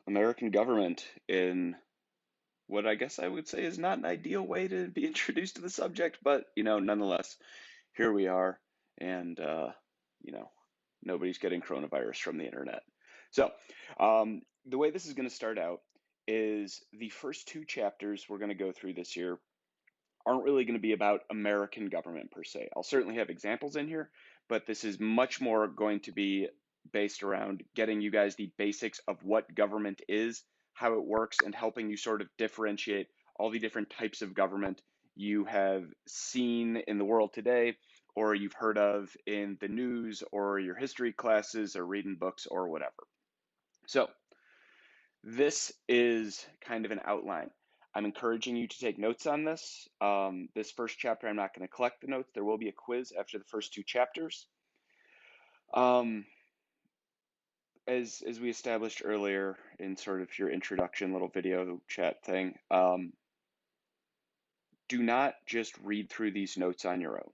American government in what I guess I would say is not an ideal way to be introduced to the subject, but nonetheless, here we are, and you know, nobody's getting coronavirus from the internet. So, the way this is going to start out is the first two chapters we're going to go through this year aren't really going to be about American government per se. I'll certainly have examples in here, but this is much more going to be based around getting you guys the basics of what government is, how it works, and helping you sort of differentiate all the different types of government you have seen in the world today, or you've heard of in the news, or your history classes, or reading books, or whatever. So, this is kind of an outline. I'm encouraging you to take notes on this. This first chapter, I'm not going to collect the notes. There will be a quiz after the first two chapters. Um, as we established earlier in sort of your introduction little video chat thing, do not just read through these notes on your own.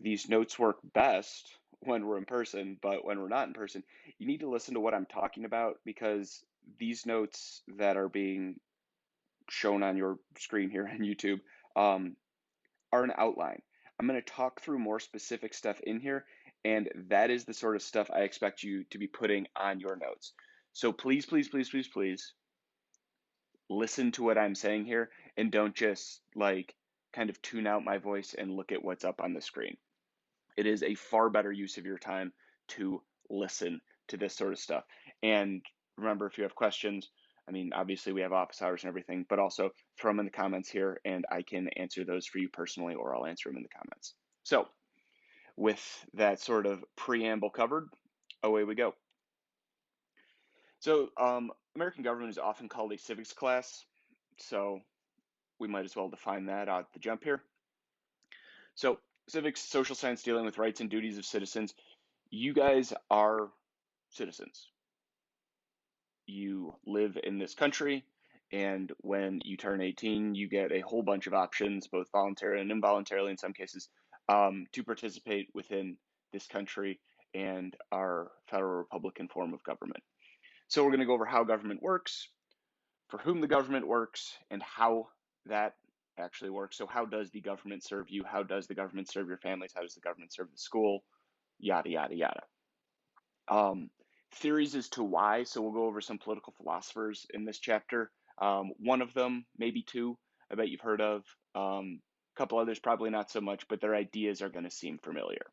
These notes work best when we're in person, but when we're not in person, you need to listen to what I'm talking about because these notes that are being shown on your screen here on YouTube um, are an outline. I'm going to talk through more specific stuff in here, and that is the sort of stuff I expect you to be putting on your notes. So please, please, please, please, please listen to what I'm saying here and don't just like kind of tune out my voice and look at what's up on the screen. It is a far better use of your time to listen to this sort of stuff. And remember, if you have questions, I mean, obviously we have office hours and everything, but also throw them in the comments here and I can answer those for you personally, or I'll answer them in the comments. So with that sort of preamble covered, away we go. So American government is often called a civics class. So we might as well define that at the jump here. So civics, social science dealing with rights and duties of citizens. You guys are citizens. You live in this country, and when you turn 18, you get a whole bunch of options, both voluntarily and involuntarily in some cases, to participate within this country and our federal republican form of government. So we're going to go over how government works, for whom the government works, and how that actually works. So how does the government serve you? How does the government serve your families? How does the government serve the school? Yada, yada, yada. Um, Theories as to why. So we'll go over some political philosophers in this chapter. One of them, maybe two, I bet you've heard of. A couple others, probably not so much, but their ideas are going to seem familiar.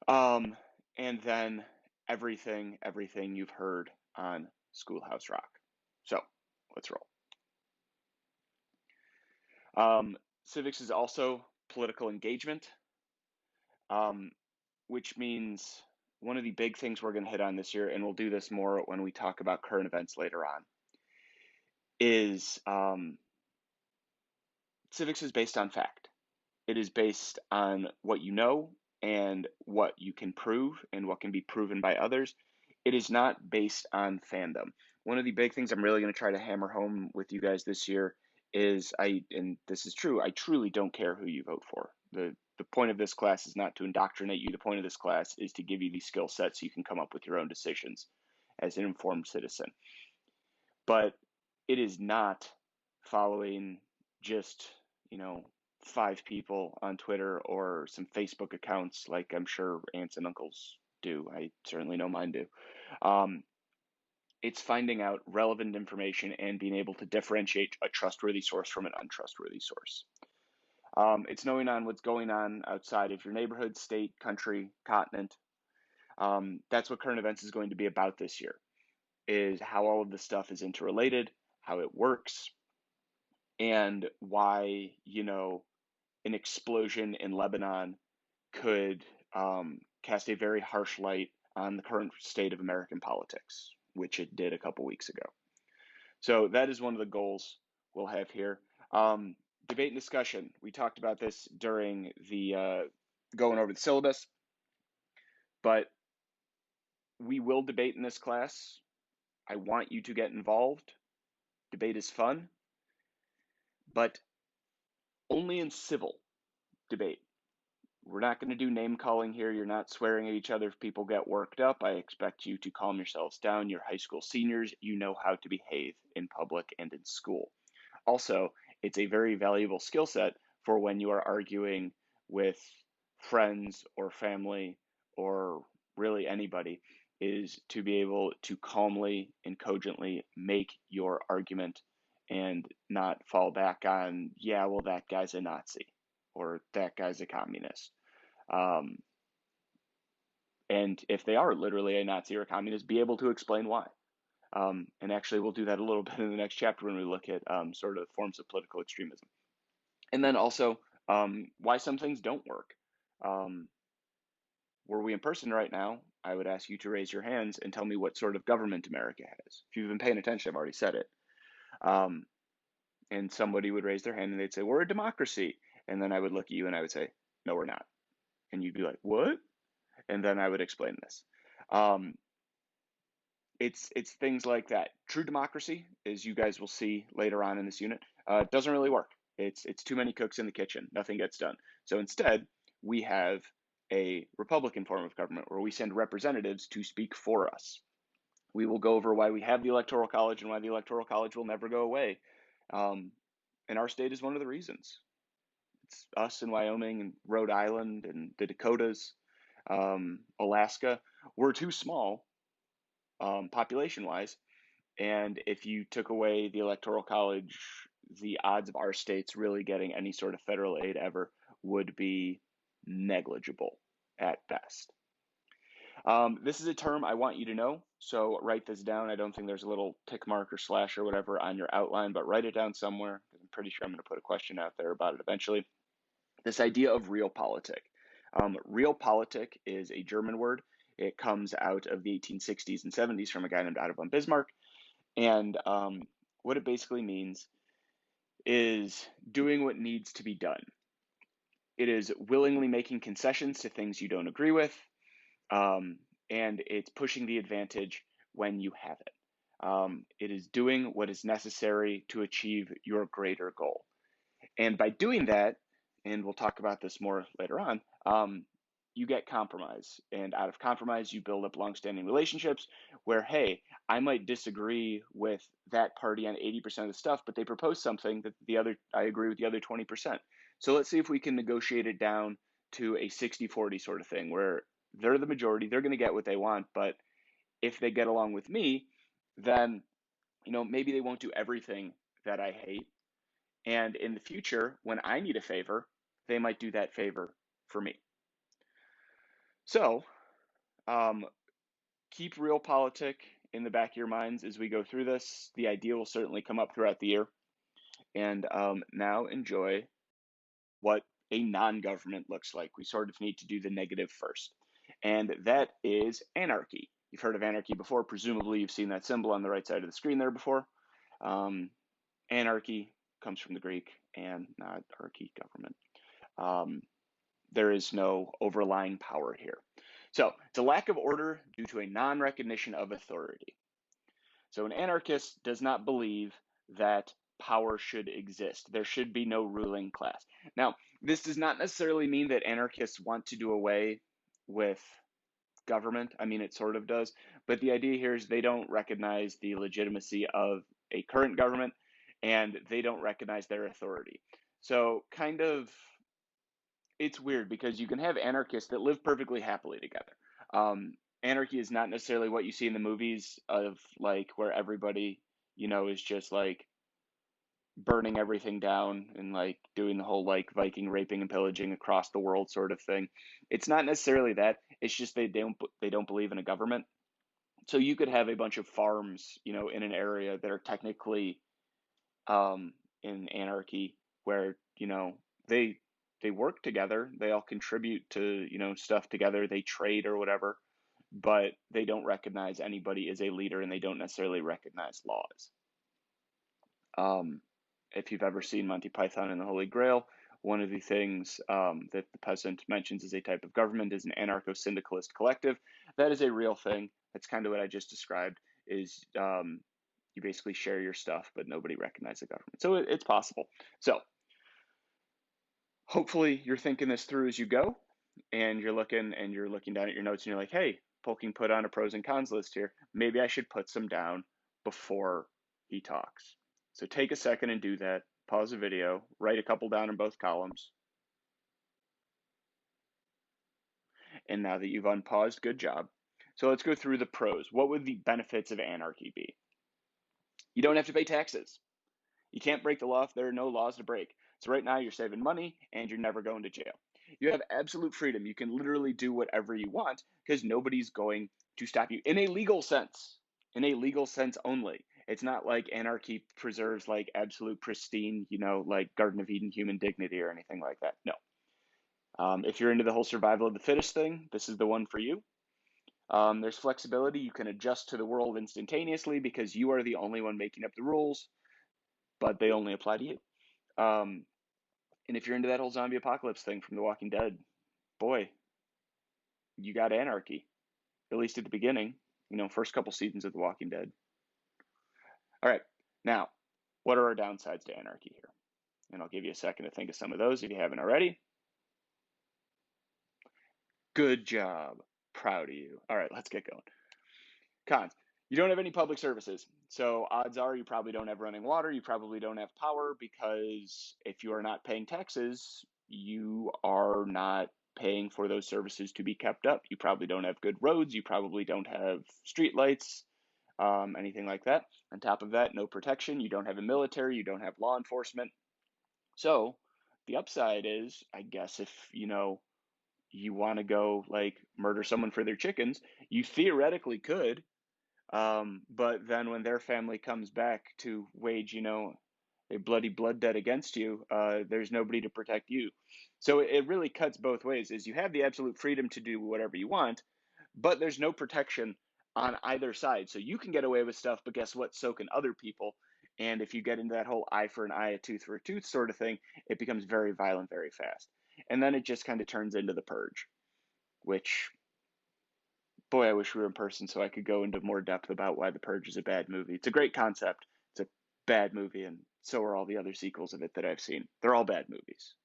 Um, and then everything you've heard on Schoolhouse Rock. So let's roll. Civics is also political engagement, um, which means one of the big things we're going to hit on this year, and we'll do this more when we talk about current events later on, is civics is based on fact. It is based on what you know and what you can prove and what can be proven by others. It is not based on fandom. One of the big things I'm really going to try to hammer home with you guys this year is and this is true, I truly don't care who you vote for. The point of this class is not to indoctrinate you. The point of this class is to give you the skill sets so you can come up with your own decisions as an informed citizen. But it is not following just, five people on Twitter or some Facebook accounts like I'm sure aunts and uncles do. I certainly know mine do. Um, it's finding out relevant information and being able to differentiate a trustworthy source from an untrustworthy source. It's knowing on what's going on outside of your neighborhood, state, country, continent. That's what current events is going to be about this year, is how all of this stuff is interrelated, how it works, and why, an explosion in Lebanon could cast a very harsh light on the current state of American politics, which it did a couple weeks ago. So that is one of the goals we'll have here. Debate and discussion. We talked about this during the going over the syllabus, but we will debate in this class. I want you to get involved. Debate is fun, but only in civil debate. we're not going to do name calling here. You're not swearing at each other if people get worked up. I expect you to calm yourselves down. You're high school seniors. You know how to behave in public and in school. Also, it's a very valuable skill set for when you are arguing with friends or family or really anybody, is to be able to calmly and cogently make your argument and not fall back on, yeah, well, that guy's a Nazi or that guy's a communist. Um, and if they are literally a Nazi or a communist, be able to explain why. And actually, we'll do that a little bit in the next chapter when we look at sort of forms of political extremism. And then also why some things don't work. Um, were we in person right now, I would ask you to raise your hands and tell me what sort of government America has. If you've been paying attention, I've already said it. Um, and somebody would raise their hand and they'd say, we're a democracy. And then I would look at you and I would say, no, we're not. And you'd be like, what? And then I would explain this. Um, it's things like that. True democracy, as you guys will see later on in this unit, doesn't really work. It's too many cooks in the kitchen. Nothing gets done. So instead, we have a Republican form of government where we send representatives to speak for us. We will go over why we have the Electoral College and why the Electoral College will never go away. And our state is one of the reasons. It's us in Wyoming and Rhode Island and the Dakotas, Alaska. We're too small population wise. And if you took away the Electoral College, the odds of our states really getting any sort of federal aid ever would be negligible at best. This is a term I want you to know, so write this down. I don't think there's a little tick mark or slash or whatever on your outline, but write it down somewhere. I'm pretty sure I'm going to put a question out there about it eventually. This idea of realpolitik. Realpolitik is a German word. It comes out of the 1860s and 70s from a guy named Otto von Bismarck. And what it basically means is doing what needs to be done. It is willingly making concessions to things you don't agree with, and it's pushing the advantage when you have it. It is doing what is necessary to achieve your greater goal. And by doing that, and we'll talk about this more later on, you get compromise. And out of compromise, you build up longstanding relationships where, hey, I might disagree with that party on 80% of the stuff, but they propose something that I agree with the other 20%. So let's see if we can negotiate it down to a 60-40 sort of thing where they're the majority, they're going to get what they want, but if they get along with me, then maybe they won't do everything that I hate. And in the future, when I need a favor, they might do that favor for me. So keep realpolitik in the back of your minds as we go through this. The idea will certainly come up throughout the year. And now enjoy what a non-government looks like. We sort of need to do the negative first. And that is anarchy. You've heard of anarchy before. Presumably you've seen that symbol on the right side of the screen there before. Anarchy comes from the Greek, and not archy, government. There is no overlying power here. So it's a lack of order due to a non-recognition of authority. So an anarchist does not believe that power should exist. There should be no ruling class. Now, this does not necessarily mean that anarchists want to do away with government. I mean, it sort of does. But the idea here is they don't recognize the legitimacy of a current government, and they don't recognize their authority. So kind of, it's weird because you can have anarchists that live perfectly happily together. Anarchy is not necessarily what you see in the movies of like where everybody, is just like burning everything down and like doing the whole like Viking raping and pillaging across the world sort of thing. It's not necessarily that. It's just they don't believe in a government. So you could have a bunch of farms, in an area that are technically in anarchy where, they they work together, they all contribute to, stuff together, they trade or whatever, but they don't recognize anybody as a leader and they don't necessarily recognize laws. If you've ever seen Monty Python and the Holy Grail, one of the things that the peasant mentions as a type of government is an anarcho-syndicalist collective. That is a real thing. That's kind of what I just described, is you basically share your stuff, but nobody recognizes the government. So it's possible. So hopefully you're thinking this through as you go. and you're looking down at your notes and you're like, hey, Polking put on a pros and cons list here. Maybe I should put some down before he talks. So take a second and do that. Pause the video, write a couple down in both columns. And now that you've unpaused, good job. So let's go through the pros. What would the benefits of anarchy be? You don't have to pay taxes. You can't break the law if there are no laws to break. So right now you're saving money and you're never going to jail. You have absolute freedom. You can literally do whatever you want because nobody's going to stop you in a legal sense. In a legal sense only. It's not like anarchy preserves like absolute pristine, like Garden of Eden human dignity or anything like that. No. If you're into the whole survival of the fittest thing, this is the one for you. There's flexibility. You can adjust to the world instantaneously because you are the only one making up the rules, but they only apply to you. And if you're into that whole zombie apocalypse thing from The Walking Dead, boy, you got anarchy, at least at the beginning, first couple seasons of The Walking Dead. All right, now, what are our downsides to anarchy here? And I'll give you a second to think of some of those if you haven't already. Good job. Proud of you. All right, let's get going. Cons. You don't have any public services. So odds are you probably don't have running water. You probably don't have power because if you are not paying taxes, you are not paying for those services to be kept up. You probably don't have good roads. You probably don't have street lights, anything like that. On top of that, no protection. You don't have a military. You don't have law enforcement. So the upside is, I guess, if you want to go like murder someone for their chickens, you theoretically could. But then when their family comes back to wage, a bloody blood debt against you, there's nobody to protect you. So it really cuts both ways. Is you have the absolute freedom to do whatever you want, but there's no protection on either side. So you can get away with stuff, but guess what? So can other people. And if you get into that whole eye for an eye, a tooth for a tooth sort of thing, it becomes very violent very fast. And then it just kind of turns into The Purge, which, boy, I wish we were in person so I could go into more depth about why The Purge is a bad movie. It's a great concept. It's a bad movie, and so are all the other sequels of it that I've seen. They're all bad movies.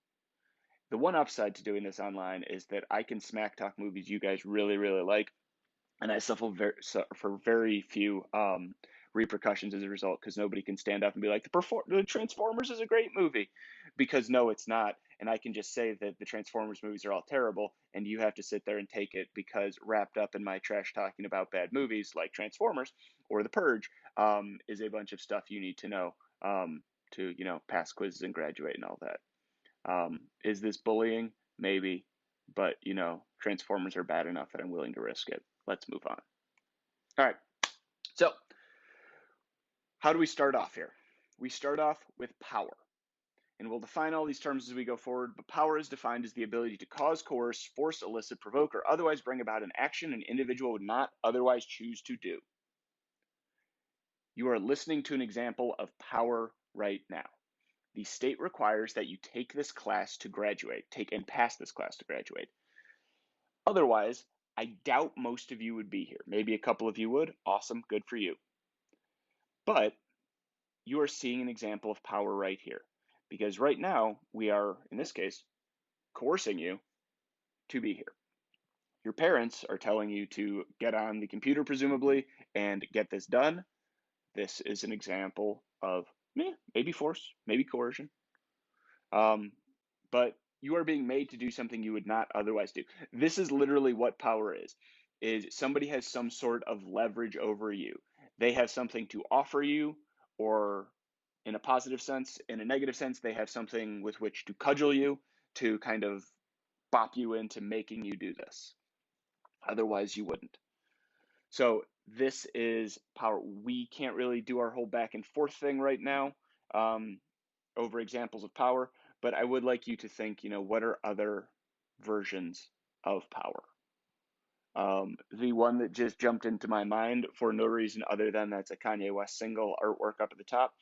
The one upside to doing this online is that I can smack talk movies you guys really, really like, and I suffer for very few repercussions as a result because nobody can stand up and be like, the Transformers is a great movie, because no, it's not. And I can just say that the Transformers movies are all terrible, and you have to sit there and take it because wrapped up in my trash talking about bad movies like Transformers or The Purge is a bunch of stuff you need to know to pass quizzes and graduate and all that. Is this bullying? Maybe, but Transformers are bad enough that I'm willing to risk it. Let's move on. All right. So, how do we start off here? We start off with power. And we'll define all these terms as we go forward, but power is defined as the ability to cause, coerce, force, elicit, provoke, or otherwise bring about an action an individual would not otherwise choose to do. You are listening to an example of power right now. The state requires that you take this class to graduate, take and pass this class to graduate. Otherwise, I doubt most of you would be here. Maybe a couple of you would. Awesome, good for you. But you are seeing an example of power right here. Because right now, we are, in this case, coercing you to be here. Your parents are telling you to get on the computer, presumably, and get this done. This is an example of maybe force, maybe coercion. But you are being made to do something you would not otherwise do. This is literally what power is somebody has some sort of leverage over you. They have something to offer you, or in a positive sense. In a negative sense, they have something with which to cudgel you, to kind of bop you into making you do this. Otherwise, you wouldn't. So this is power. We can't really do our whole back and forth thing right now over examples of power, but I would like you to think, what are other versions of power? The one that just jumped into my mind for no reason other than that's a Kanye West single artwork up at the top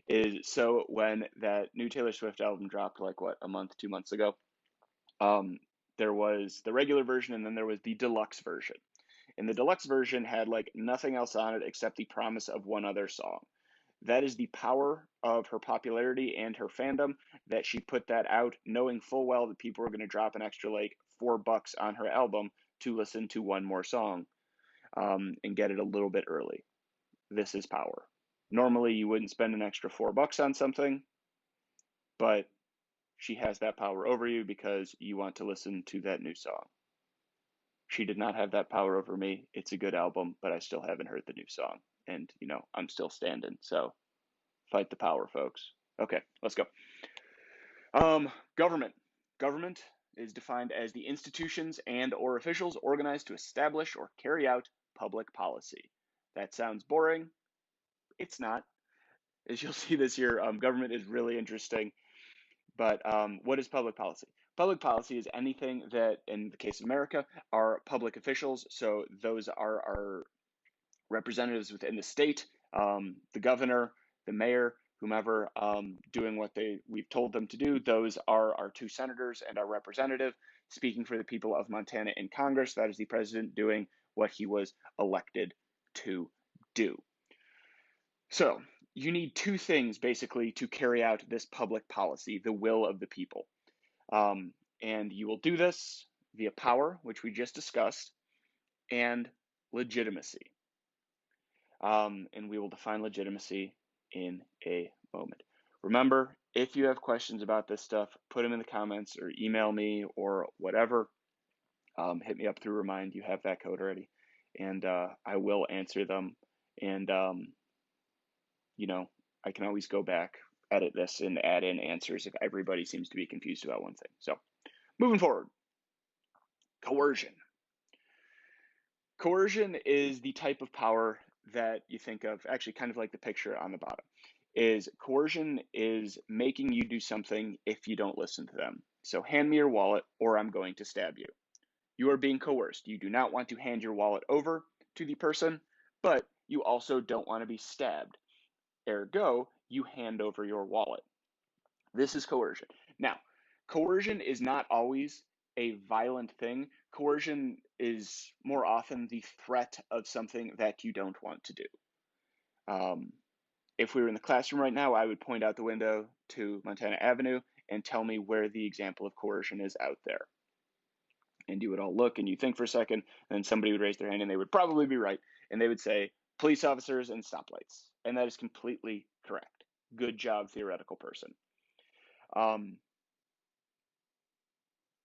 is, so when that new Taylor Swift album dropped, like what, a month, 2 months ago, there was the regular version and then there was the deluxe version. And the deluxe version had like nothing else on it except the promise of one other song. That is the power of her popularity and her fandom, that she put that out knowing full well that people were going to drop an extra like $4 on her album to listen to one more song and get it a little bit early. This is power. Normally, you wouldn't spend an extra $4 on something, but she has that power over you because you want to listen to that new song. She did not have that power over me. It's a good album, but I still haven't heard the new song. And, I'm still standing. So fight the power, folks. Okay, let's go. Government. Government is defined as the institutions and or officials organized to establish or carry out public policy. That sounds boring. It's not. As you'll see this year, government is really interesting. But what is public policy? Public policy is anything that, in the case of America, are public officials. So those are our representatives within the state, the governor, the mayor, whomever, doing what we've told them to do. Those are our two senators and our representative speaking for the people of Montana in Congress. That is the president doing what he was elected to do. So you need two things basically to carry out this public policy, the will of the people. And you will do this via power, which we just discussed, and legitimacy. And we will define legitimacy in a moment. Remember, if you have questions about this stuff, put them in the comments or email me or whatever. Hit me up through Remind. You have that code already. And I will answer them. And, I can always go back, edit this, and add in answers if everybody seems to be confused about one thing. So moving forward, coercion. Coercion is the type of power that you think of, actually kind of like the picture on the bottom, is coercion is making you do something if you don't listen to them. So hand me your wallet or I'm going to stab you. You are being coerced. You do not want to hand your wallet over to the person, but you also don't want to be stabbed. Ergo, you hand over your wallet. This is coercion. Now, coercion is not always a violent thing. Coercion is more often the threat of something that you don't want to do. If we were in the classroom right now, I would point out the window to Montana Avenue and tell me where the example of coercion is out there. And you would all look and you think for a second, and then somebody would raise their hand and they would probably be right. And they would say, police officers and stoplights. And that is completely correct. Good job, theoretical person.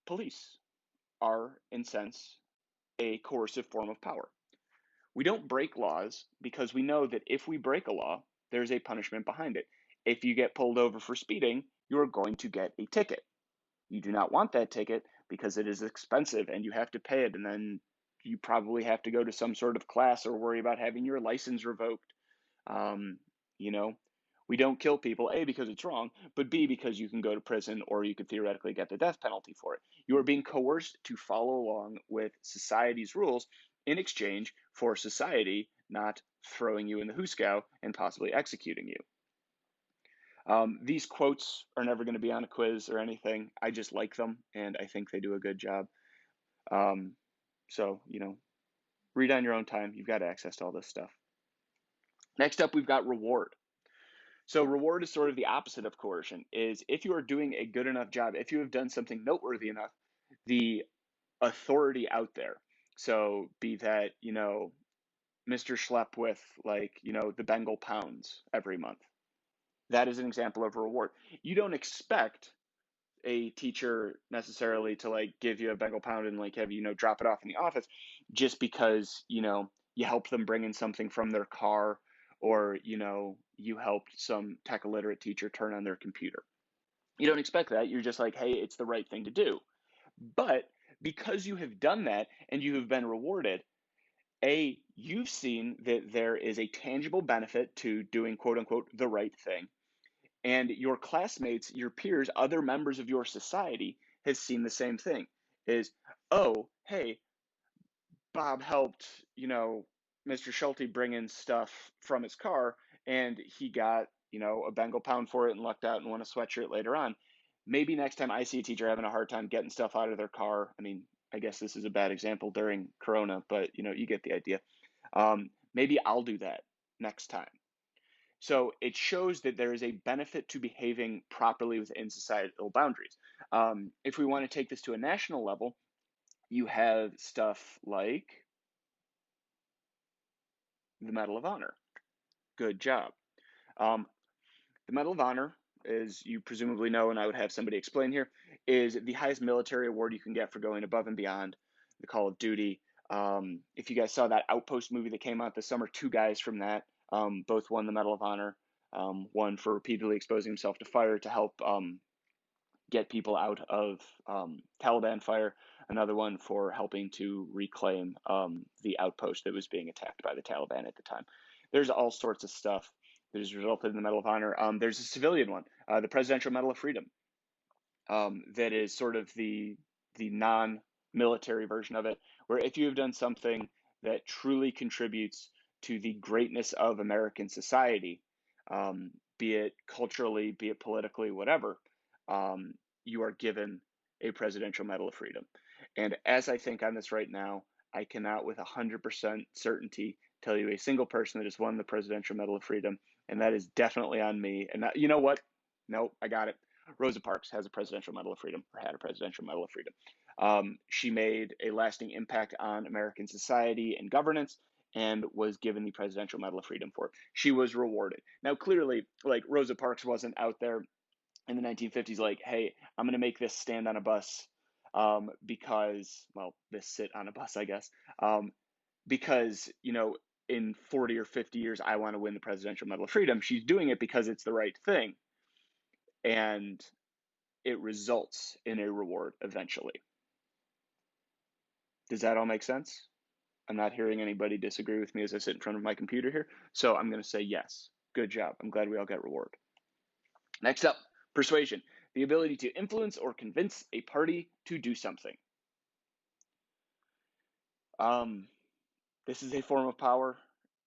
Police are, in a sense, a coercive form of power. We don't break laws because we know that if we break a law, there's a punishment behind it. If you get pulled over for speeding, you're going to get a ticket. You do not want that ticket because it is expensive and you have to pay it, and then you probably have to go to some sort of class or worry about having your license revoked. We don't kill people, A, because it's wrong, but B, because you can go to prison or you could theoretically get the death penalty for it. You are being coerced to follow along with society's rules in exchange for society not throwing you in the hoosegow and possibly executing you. These quotes are never going to be on a quiz or anything. I just like them, and I think they do a good job. So, read on your own time. You've got access to all this stuff. Next up, we've got reward. So reward is sort of the opposite of coercion, is if you are doing a good enough job, if you have done something noteworthy enough, the authority out there, so be that, Mr. Schlepp with the Bengal pounds every month. That is an example of a reward. You don't expect a teacher necessarily to give you a Bengal pound and have you drop it off in the office just because you help them bring in something from their car, or you helped some tech illiterate teacher turn on their computer. You don't expect that. You're just like, hey, it's the right thing to do. But because you have done that and you have been rewarded, you've seen that there is a tangible benefit to doing quote unquote the right thing. And your classmates, your peers, other members of your society has seen the same thing, is, oh, hey, Bob helped, Mr. Schulte bring in stuff from his car and he got, a Bengal pound for it and lucked out and won a sweatshirt later on. Maybe next time I see a teacher having a hard time getting stuff out of their car, I mean, I guess this is a bad example during Corona, but you get the idea. Maybe I'll do that next time. So it shows that there is a benefit to behaving properly within societal boundaries. If we want to take this to a national level, you have stuff like the Medal of Honor. Good job. Um, the Medal of Honor, as you presumably know, and I would have somebody explain here, is the highest military award you can get for going above and beyond the call of duty. If you guys saw that Outpost movie that came out this summer, two guys from that both won the Medal of Honor. One for repeatedly exposing himself to fire to help get people out of Taliban fire, another one for helping to reclaim the outpost that was being attacked by the Taliban at the time. There's all sorts of stuff that has resulted in the Medal of Honor. There's a civilian one, the Presidential Medal of Freedom, that is sort of the non-military version of it, where if you have done something that truly contributes to the greatness of American society, be it culturally, be it politically, whatever, you are given a Presidential Medal of Freedom. And as I think on this right now, I cannot with 100% certainty tell you a single person that has won the Presidential Medal of Freedom, and that is definitely on me. And that, you know what? No, I got it. Rosa Parks has a Presidential Medal of Freedom, or had a Presidential Medal of Freedom. She made a lasting impact on American society and governance, and was given the Presidential Medal of Freedom for it. She was rewarded. Now, clearly, like Rosa Parks wasn't out there in the 1950s like, hey, I'm going to make this stand on a bus because, well, this sit on a bus, I guess, because, in 40 or 50 years, I want to win the Presidential Medal of Freedom. She's doing it because it's the right thing. And it results in a reward eventually. Does that all make sense? I'm not hearing anybody disagree with me as I sit in front of my computer here. So I'm going to say yes. Good job. I'm glad we all got reward. Next up, persuasion, the ability to influence or convince a party to do something. This is a form of power.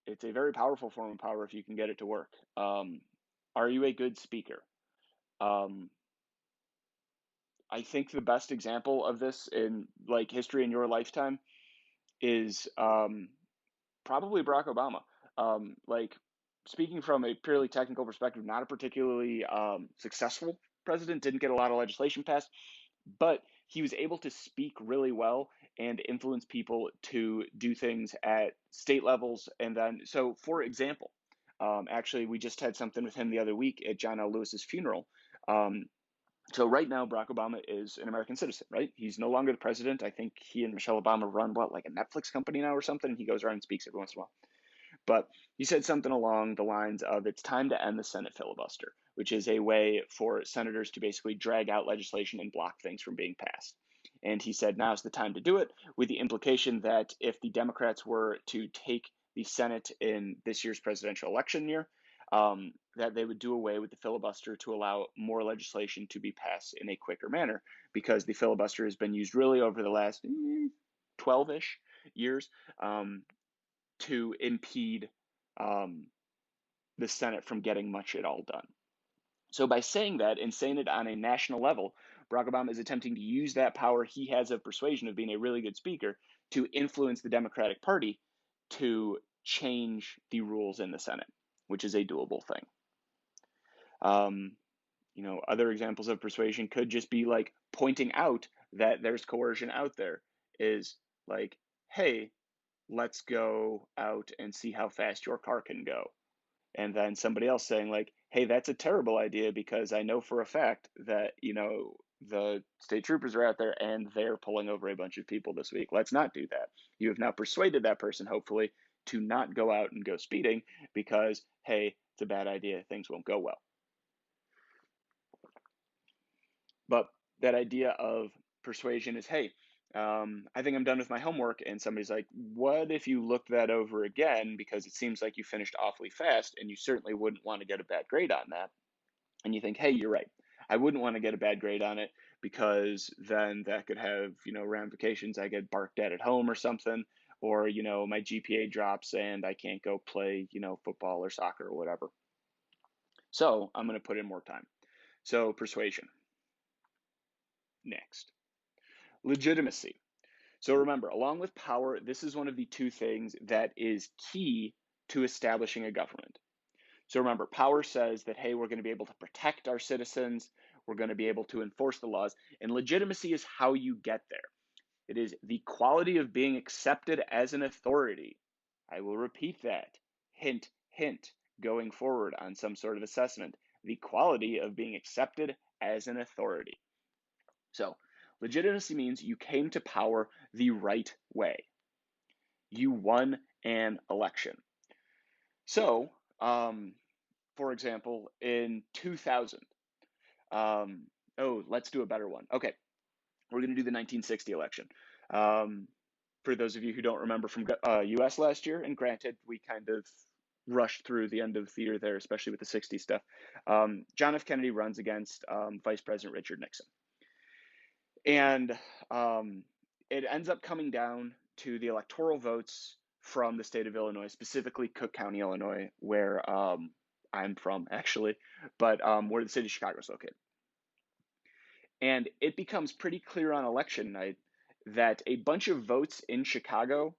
It's a very powerful form of power if you can get it to work. Are you a good speaker? I think the best example of this in like history in your lifetime is probably Barack Obama. Like speaking from a purely technical perspective, not a particularly successful president, didn't get a lot of legislation passed, but he was able to speak really well and influence people to do things at state levels. And then, so for example, actually, we just had something with him the other week at John L. Lewis's funeral. So right now, Barack Obama is an American citizen, right? He's no longer the president. I think he and Michelle Obama run like a Netflix company now or something. And he goes around and speaks every once in a while. But he said something along the lines of, it's time to end the Senate filibuster, which is a way for senators to basically drag out legislation and block things from being passed. And he said, now's the time to do it, with the implication that if the Democrats were to take the Senate in this year's presidential election year, that they would do away with the filibuster to allow more legislation to be passed in a quicker manner, because the filibuster has been used really over the last 12-ish years to impede the Senate from getting much at all done. So by saying that and saying it on a national level, Barack Obama is attempting to use that power he has of persuasion, of being a really good speaker, to influence the Democratic Party to change the rules in the Senate, which is a doable thing. Other examples of persuasion could just be like pointing out that there's coercion out there, is like, hey, let's go out and see how fast your car can go. And then somebody else saying like, hey, that's a terrible idea because I know for a fact that, the state troopers are out there and they're pulling over a bunch of people this week. Let's not do that. You have now persuaded that person, hopefully, to not go out and go speeding because, hey, it's a bad idea. Things won't go well. But that idea of persuasion is, hey, I think I'm done with my homework. And somebody's like, what if you look that over again? Because it seems like you finished awfully fast and you certainly wouldn't want to get a bad grade on that. And you think, hey, you're right. I wouldn't want to get a bad grade on it because then that could have, ramifications. I get barked at home or something, or, my GPA drops and I can't go play, football or soccer or whatever. So I'm going to put in more time. So persuasion. Next. Legitimacy. So remember, along with power, this is one of the two things that is key to establishing a government. So remember, power says that, hey, we're going to be able to protect our citizens, we're going to be able to enforce the laws, and legitimacy is how you get there. It is the quality of being accepted as an authority. I will repeat that. Hint, hint, going forward on some sort of assessment. The quality of being accepted as an authority. So, legitimacy means you came to power the right way. You won an election. So, for example, in 2000, let's do a better one. Okay, we're going to do the 1960 election. For those of you who don't remember from US last year, and granted, we kind of rushed through the end of the year there, especially with the 60s stuff. John F. Kennedy runs against Vice President Richard Nixon. And it ends up coming down to the electoral votes from the state of Illinois, specifically Cook County, Illinois, where I'm from, actually, but where the city of Chicago is located. And it becomes pretty clear on election night that a bunch of votes in Chicago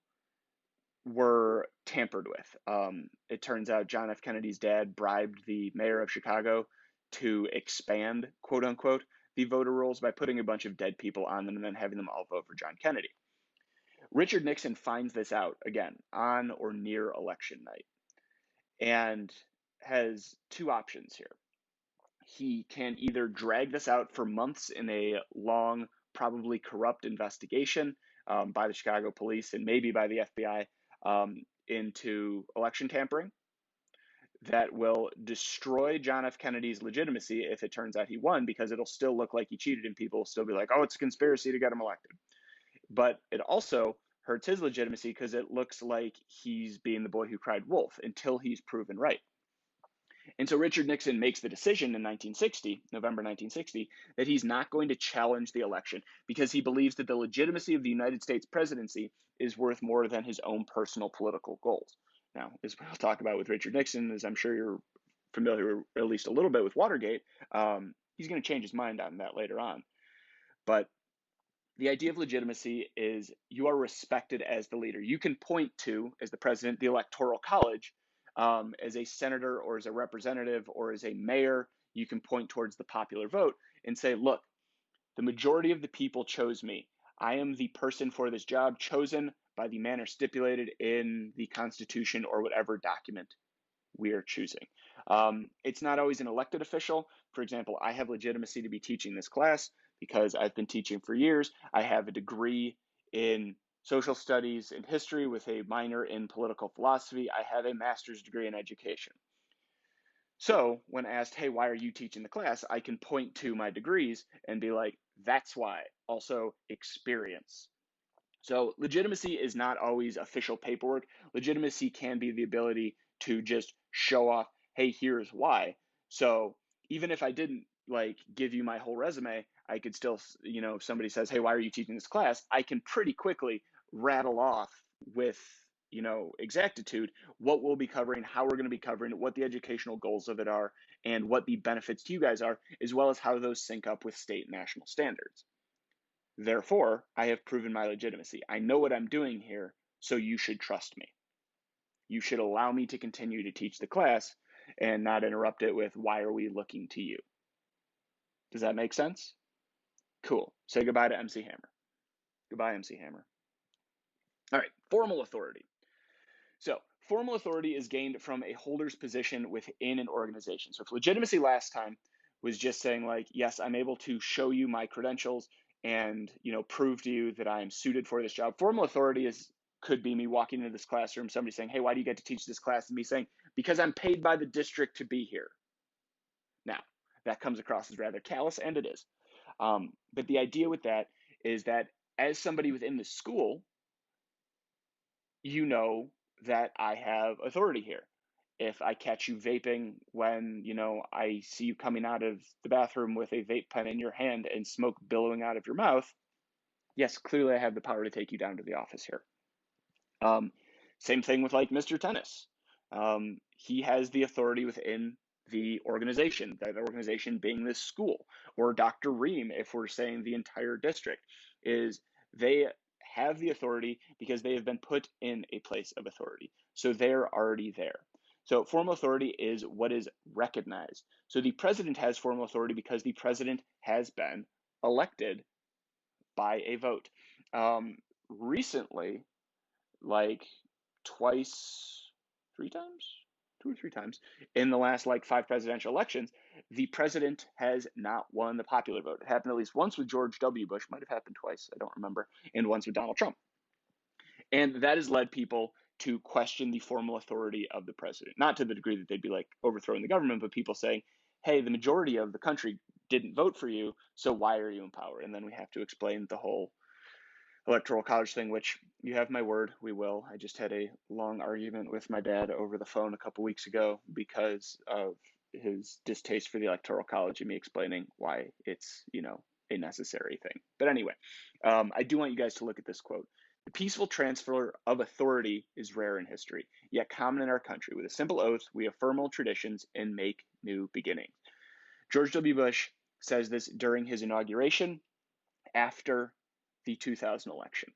were tampered with. It turns out John F. Kennedy's dad bribed the mayor of Chicago to expand, quote unquote, the voter rolls by putting a bunch of dead people on them and then having them all vote for John Kennedy. Richard Nixon finds this out, again, on or near election night, and has two options here. He can either drag this out for months in a long, probably corrupt investigation by the Chicago police and maybe by the FBI into election tampering that will destroy John F. Kennedy's legitimacy if it turns out he won, because it'll still look like he cheated and people will still be like, oh, it's a conspiracy to get him elected. But it also hurts his legitimacy because it looks like he's being the boy who cried wolf until he's proven right. And so Richard Nixon makes the decision in November 1960, that he's not going to challenge the election because he believes that the legitimacy of the United States presidency is worth more than his own personal political goals. Now, as we'll talk about with Richard Nixon, as I'm sure you're familiar at least a little bit with Watergate, he's going to change his mind on that later on. But the idea of legitimacy is you are respected as the leader. You can point to, as the president, the Electoral College, as a senator or as a representative or as a mayor. You can point towards the popular vote and say, look, the majority of the people chose me. I am the person for this job chosen by the manner stipulated in the Constitution or whatever document we are choosing. It's not always an elected official. For example, I have legitimacy to be teaching this class because I've been teaching for years. I have a degree in social studies and history with a minor in political philosophy. I have a master's degree in education. So when asked, hey, why are you teaching the class? I can point to my degrees and be like, that's why. Also, experience. So legitimacy is not always official paperwork. Legitimacy can be the ability to just show off, hey, here's why. So even if I didn't like give you my whole resume, I could still, if somebody says, hey, why are you teaching this class? I can pretty quickly rattle off with, exactitude what we'll be covering, how we're going to be covering it, what the educational goals of it are, and what the benefits to you guys are, as well as how those sync up with state and national standards. Therefore, I have proven my legitimacy. I know what I'm doing here, so you should trust me. You should allow me to continue to teach the class and not interrupt it with, why are we looking to you? Does that make sense? Cool. Say goodbye to MC Hammer. Goodbye, MC Hammer. All right, formal authority. So formal authority is gained from a holder's position within an organization. So if legitimacy last time was just saying like, yes, I'm able to show you my credentials and, prove to you that I am suited for this job. Formal authority could be me walking into this classroom, somebody saying, hey, why do you get to teach this class? And me saying, because I'm paid by the district to be here. Now, that comes across as rather callous, and it is. But the idea with that is that as somebody within the school, you know that I have authority here. If I catch you vaping when, I see you coming out of the bathroom with a vape pen in your hand and smoke billowing out of your mouth, yes, clearly I have the power to take you down to the office here. Same thing with like Mr. Tennis. He has the authority within the organization, that organization being this school, or Dr. Ream, if we're saying the entire district, is they have the authority because they have been put in a place of authority. So they're already there. So formal authority is what is recognized. So the president has formal authority because the president has been elected by a vote. Recently, like twice, three times, 2 or 3 times in the last like 5 presidential elections, the president has not won the popular vote. It happened at least once with George W. Bush, might have happened twice, I don't remember, and once with Donald Trump. And that has led people to question the formal authority of the president. Not to the degree that they'd be like overthrowing the government, but people saying, hey, the majority of the country didn't vote for you, so why are you in power? And then we have to explain the whole electoral college thing, which you have my word, we will. I just had a long argument with my dad over the phone a couple weeks ago because of his distaste for the electoral college and me explaining why it's, a necessary thing. But anyway, I do want you guys to look at this quote. The peaceful transfer of authority is rare in history, yet common in our country. With a simple oath, we affirm old traditions and make new beginnings. George W. Bush says this during his inauguration after the 2000 election.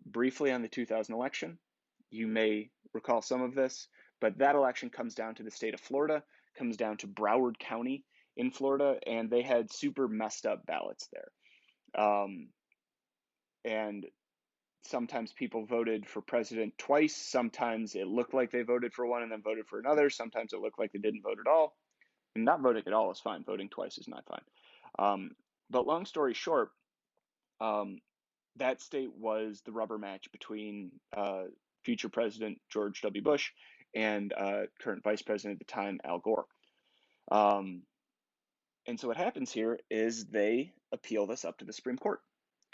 Briefly on the 2000 election, you may recall some of this, but that election comes down to the state of Florida, comes down to Broward County in Florida, and they had super messed up ballots there. And sometimes people voted for president twice. Sometimes it looked like they voted for one and then voted for another. Sometimes it looked like they didn't vote at all. And not voting at all is fine. Voting twice is not fine. But long story short, that state was the rubber match between future President George W. Bush and current Vice President at the time, Al Gore. And so what happens here is they appeal this up to the Supreme Court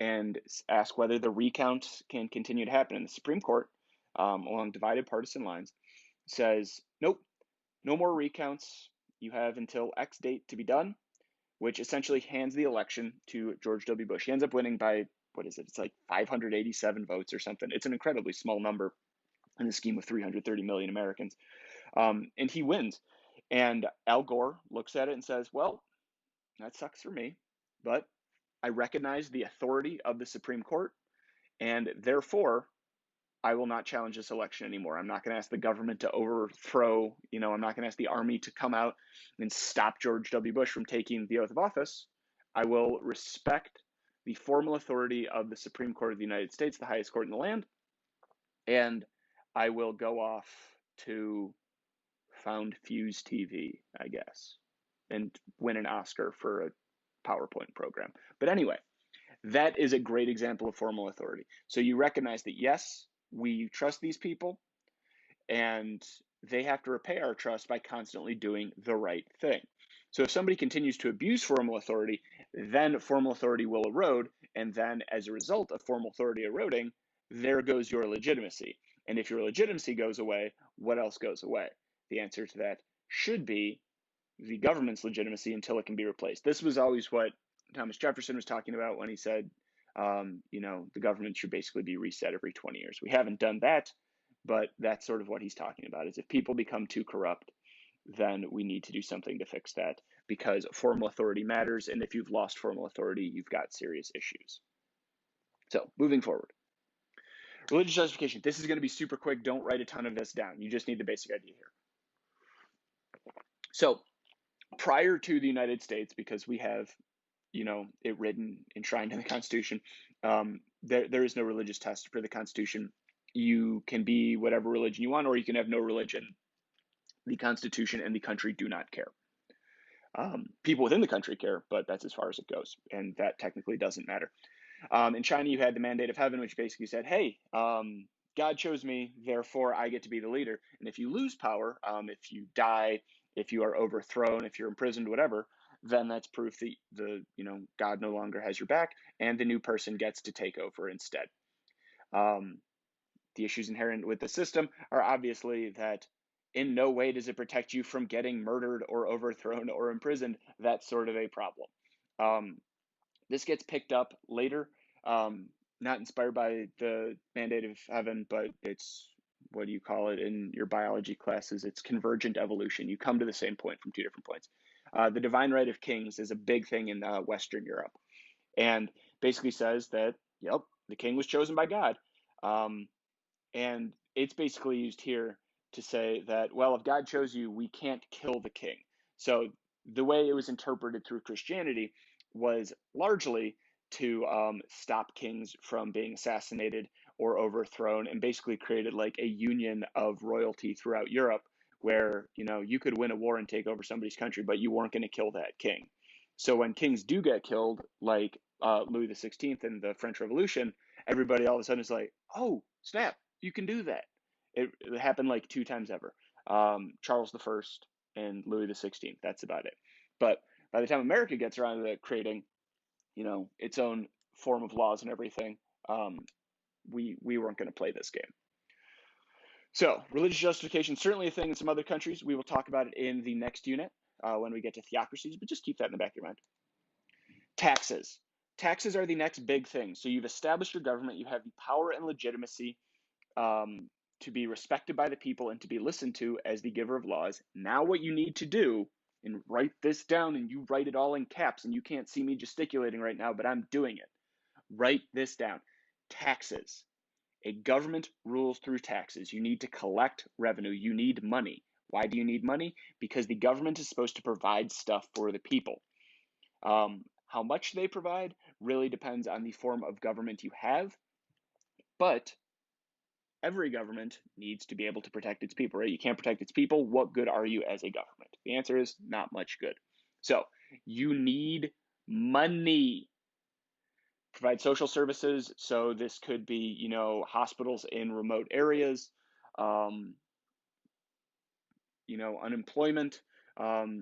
and ask whether the recount can continue to happen. And the Supreme Court, along divided partisan lines, says, nope, no more recounts. You have until X date to be done, which essentially hands the election to George W. Bush. He ends up winning by, what is it? It's like 587 votes or something. It's an incredibly small number in the scheme of 330 million Americans. And he wins. And Al Gore looks at it and says, well, that sucks for me, but I recognize the authority of the Supreme Court, and therefore I will not challenge this election anymore. I'm not going to ask the government to overthrow, I'm not going to ask the army to come out and stop George W. Bush from taking the oath of office. I will respect the formal authority of the Supreme Court of the United States, the highest court in the land, and I will go off to found Fuse TV, I guess, and win an Oscar for a PowerPoint program. But anyway, that is a great example of formal authority. So you recognize that, yes, we trust these people and they have to repay our trust by constantly doing the right thing. So if somebody continues to abuse formal authority, then formal authority will erode. And then as a result of formal authority eroding, there goes your legitimacy. And if your legitimacy goes away, what else goes away? The answer to that should be the government's legitimacy until it can be replaced. This was always what Thomas Jefferson was talking about when he said, the government should basically be reset every 20 years. We haven't done that, but that's sort of what he's talking about, is if people become too corrupt, then we need to do something to fix that, because formal authority matters. And if you've lost formal authority, you've got serious issues. So moving forward, religious justification. This is going to be super quick. Don't write a ton of this down. You just need the basic idea here. So prior to the United States, because we have, it written, enshrined in the Constitution, there is no religious test for the Constitution. You can be whatever religion you want, or you can have no religion. The Constitution and the country do not care. People within the country care, but that's as far as it goes, and that technically doesn't matter. In China, you had the Mandate of Heaven, which basically said, hey, God chose me, therefore I get to be the leader. And if you lose power, if you die, if you are overthrown, if you're imprisoned, whatever, then that's proof that God no longer has your back, and the new person gets to take over instead. The issues inherent with the system are obviously that in no way does it protect you from getting murdered or overthrown or imprisoned. That's sort of a problem. This gets picked up later, not inspired by the Mandate of Heaven, but it's, what do you call it in your biology classes? It's convergent evolution. You come to the same point from two different points. The divine right of kings is a big thing in Western Europe, and basically says that, yep, the king was chosen by God. And it's basically used here to say that, well, if God chose you, we can't kill the king. So the way it was interpreted through Christianity was largely to stop kings from being assassinated or overthrown, and basically created like a union of royalty throughout Europe where, you could win a war and take over somebody's country, but you weren't going to kill that king. So when kings do get killed, like Louis the 16th in the French Revolution, everybody all of a sudden is like, oh, snap, you can do that. It happened like two times ever. Charles the First and Louis the 16th. That's about it. But by the time America gets around to creating, its own form of laws and everything, we weren't going to play this game. So religious justification is certainly a thing in some other countries. We will talk about it in the next unit when we get to theocracies, but just keep that in the back of your mind. Taxes. Taxes are the next big thing. So you've established your government. You have the power and legitimacy to be respected by the people and to be listened to as the giver of laws. Now what you need to do, and write this down, and you write it all in caps, and you can't see me gesticulating right now, but I'm doing it. Write this down. Taxes. A government rules through taxes. You need to collect revenue. You need money. Why do you need money? Because the government is supposed to provide stuff for the people. How much they provide really depends on the form of government you have, but every government needs to be able to protect its people, right? You can't protect its people. What good are you as a government? The answer is not much good. So you need money. Provide social services. So this could be, hospitals in remote areas, unemployment,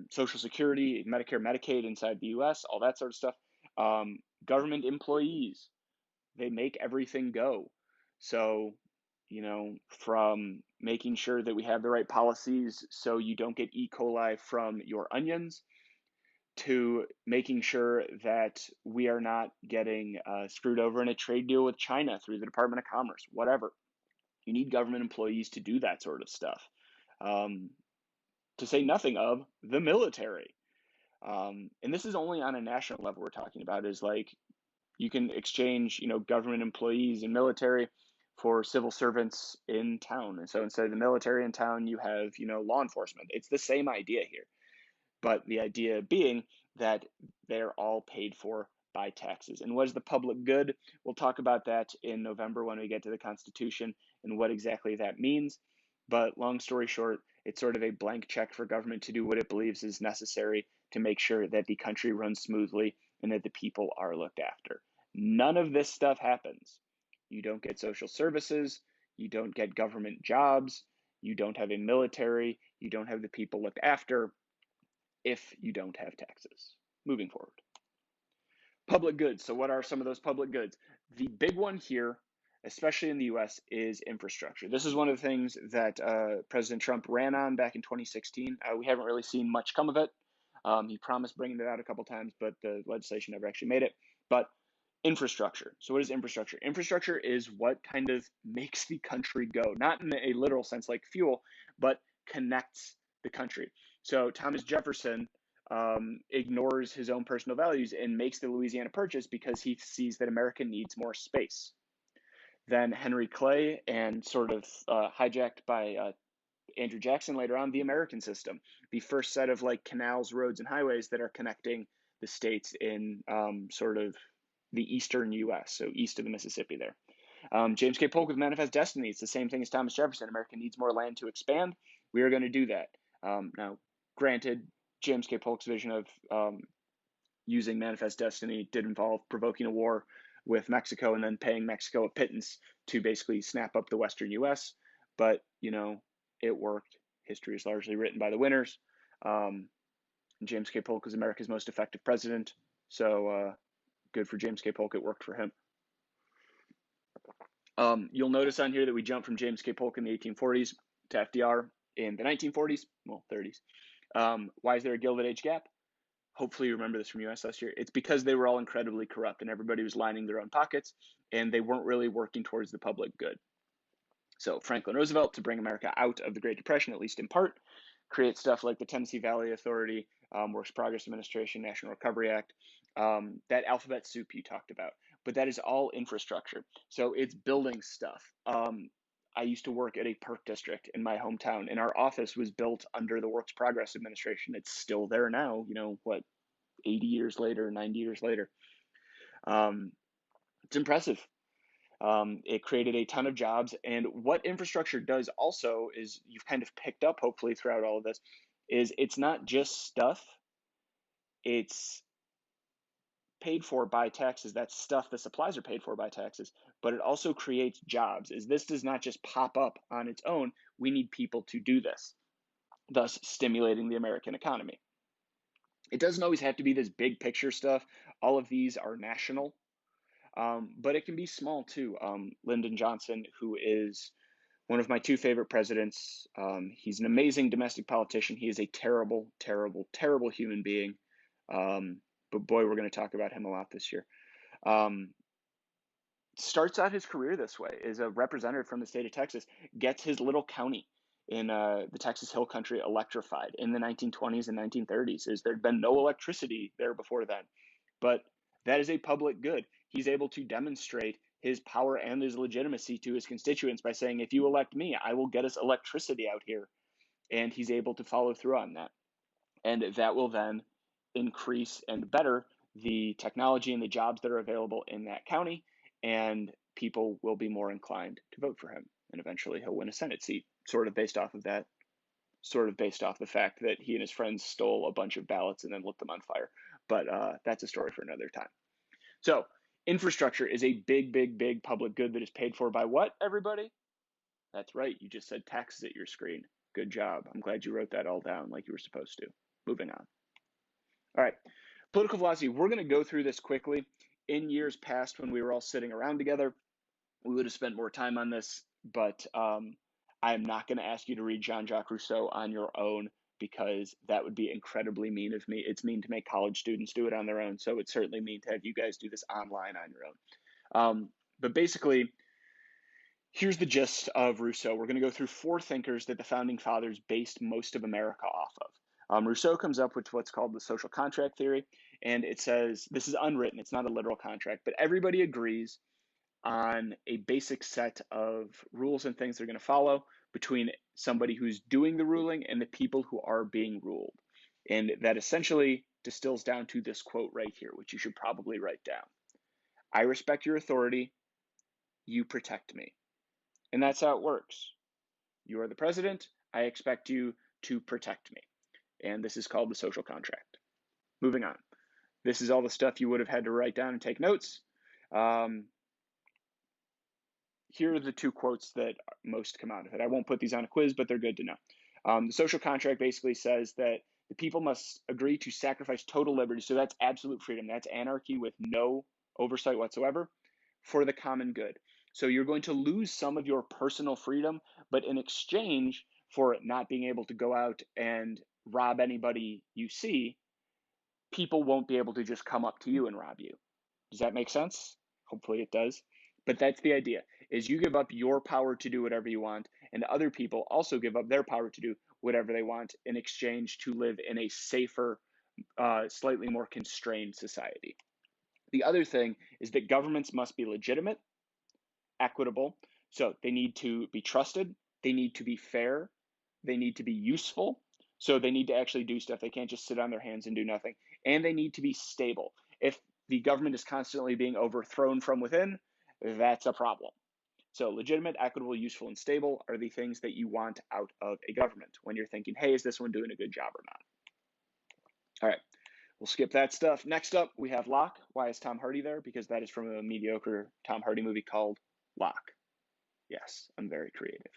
Social Security, Medicare, Medicaid inside the US, all that sort of stuff. Government employees, they make everything go. So, from making sure that we have the right policies so you don't get E. coli from your onions, to making sure that we are not getting screwed over in a trade deal with China through the Department of Commerce, whatever. You need government employees to do that sort of stuff. To say nothing of the military. And this is only on a national level we're talking about, is like you can exchange, government employees and military for civil servants in town. And so instead of the military in town, you have, law enforcement. It's the same idea here. But the idea being that they're all paid for by taxes. And what is the public good? We'll talk about that in November when we get to the Constitution and what exactly that means. But long story short, it's sort of a blank check for government to do what it believes is necessary to make sure that the country runs smoothly and that the people are looked after. None of this stuff happens. You don't get social services, you don't get government jobs, you don't have a military, you don't have the people looked after if you don't have taxes. Moving forward. Public goods. So what are some of those public goods? The big one here, especially in the US, is infrastructure. This is one of the things that President Trump ran on back in 2016. We haven't really seen much come of it. He promised bringing it out a couple times, but the legislation never actually made it. But infrastructure. So what is infrastructure? Infrastructure is what kind of makes the country go, not in a literal sense like fuel, but connects the country. So Thomas Jefferson ignores his own personal values and makes the Louisiana Purchase because he sees that America needs more space. Then Henry Clay, and sort of hijacked by Andrew Jackson later on, the American system, the first set of like canals, roads, and highways that are connecting the states in sort of the eastern U.S., so east of the Mississippi there. James K. Polk with Manifest Destiny. It's the same thing as Thomas Jefferson. America needs more land to expand. We are going to do that. Now, granted, James K. Polk's vision of using Manifest Destiny did involve provoking a war with Mexico and then paying Mexico a pittance to basically snap up the Western U.S. But, it worked. History is largely written by the winners. James K. Polk was America's most effective president. So good for James K. Polk. It worked for him. You'll notice on here that we jump from James K. Polk in the 1840s to FDR in the 1940s, well, 30s. Why is there a Gilded Age gap? Hopefully you remember this from US last year. It's because they were all incredibly corrupt and everybody was lining their own pockets and they weren't really working towards the public good. So Franklin Roosevelt, to bring America out of the Great Depression, at least in part, creates stuff like the Tennessee Valley Authority, Works Progress Administration, National Recovery Act, that alphabet soup you talked about. But that is all infrastructure. So it's building stuff. I used to work at a park district in my hometown, and our office was built under the Works Progress Administration. It's still there now, 80 years later, 90 years later. Um, it's impressive. It created a ton of jobs. And what infrastructure does also is you've kind of picked up, hopefully, throughout all of this, is it's not just stuff, it's paid for by taxes. That stuff, the supplies are paid for by taxes, but it also creates jobs. Is this does not just pop up on its own. We need people to do this, thus stimulating the American economy. It doesn't always have to be this big picture stuff. All of these are national, but it can be small too. Lyndon Johnson, who is one of my two favorite presidents, he's an amazing domestic politician. He is a terrible, terrible, terrible human being. But boy, we're going to talk about him a lot this year. Um, Starts out his career this way, is a representative from the state of Texas, gets his little county in the Texas Hill Country electrified in the 1920s and 1930s. Is there'd been no electricity there before then, but that is a public good. He's able to demonstrate his power and his legitimacy to his constituents by saying, if you elect me, I will get us electricity out here. And he's able to follow through on that. And that will then increase and better the technology and the jobs that are available in that county, and people will be more inclined to vote for him. And eventually he'll win a Senate seat, sort of based off of that, sort of based off the fact that he and his friends stole a bunch of ballots and then lit them on fire. But that's a story for another time. So, infrastructure is a big, big, big public good that is paid for by what, everybody? That's right. You just said taxes at your screen. Good job. I'm glad you wrote that all down like you were supposed to. Moving on. All right. Political philosophy. We're going to go through this quickly. In years past, when we were all sitting around together, we would have spent more time on this, but I am not going to ask you to read Jean-Jacques Rousseau on your own because that would be incredibly mean of me. It's mean to make college students do it on their own, so it's certainly mean to have you guys do this online on your own. But basically, here's the gist of Rousseau. We're going to go through four thinkers that the founding fathers based most of America off of. Rousseau comes up with what's called the social contract theory, and it says this is unwritten, it's not a literal contract, but everybody agrees on a basic set of rules and things they're going to follow between somebody who's doing the ruling and the people who are being ruled. And that essentially distills down to this quote right here, which you should probably write down. I respect your authority, you protect me. And that's how it works. You are the president, I expect you to protect me. And this is called the social contract. Moving on. This is all the stuff you would have had to write down and take notes. Here are the two quotes that most come out of it. I won't put these on a quiz, but they're good to know. The social contract basically says that the people must agree to sacrifice total liberty. So that's absolute freedom. That's anarchy with no oversight whatsoever for the common good. So you're going to lose some of your personal freedom, but in exchange for not being able to go out and rob anybody you see, people won't be able to just come up to you and rob you. Does that make sense? Hopefully it does. But that's the idea, is you give up your power to do whatever you want, and other people also give up their power to do whatever they want in exchange to live in a safer, slightly more constrained society. The other thing is that governments must be legitimate, equitable, so they need to be trusted, they need to be fair, they need to be useful, so they need to actually do stuff. They can't just sit on their hands and do nothing. And they need to be stable. If the government is constantly being overthrown from within, that's a problem. So legitimate, equitable, useful, and stable are the things that you want out of a government when you're thinking, hey, is this one doing a good job or not? All right, we'll skip that stuff. Next up, we have Locke. Why is Tom Hardy there? Because that is from a mediocre Tom Hardy movie called Locke. Yes, I'm very creative.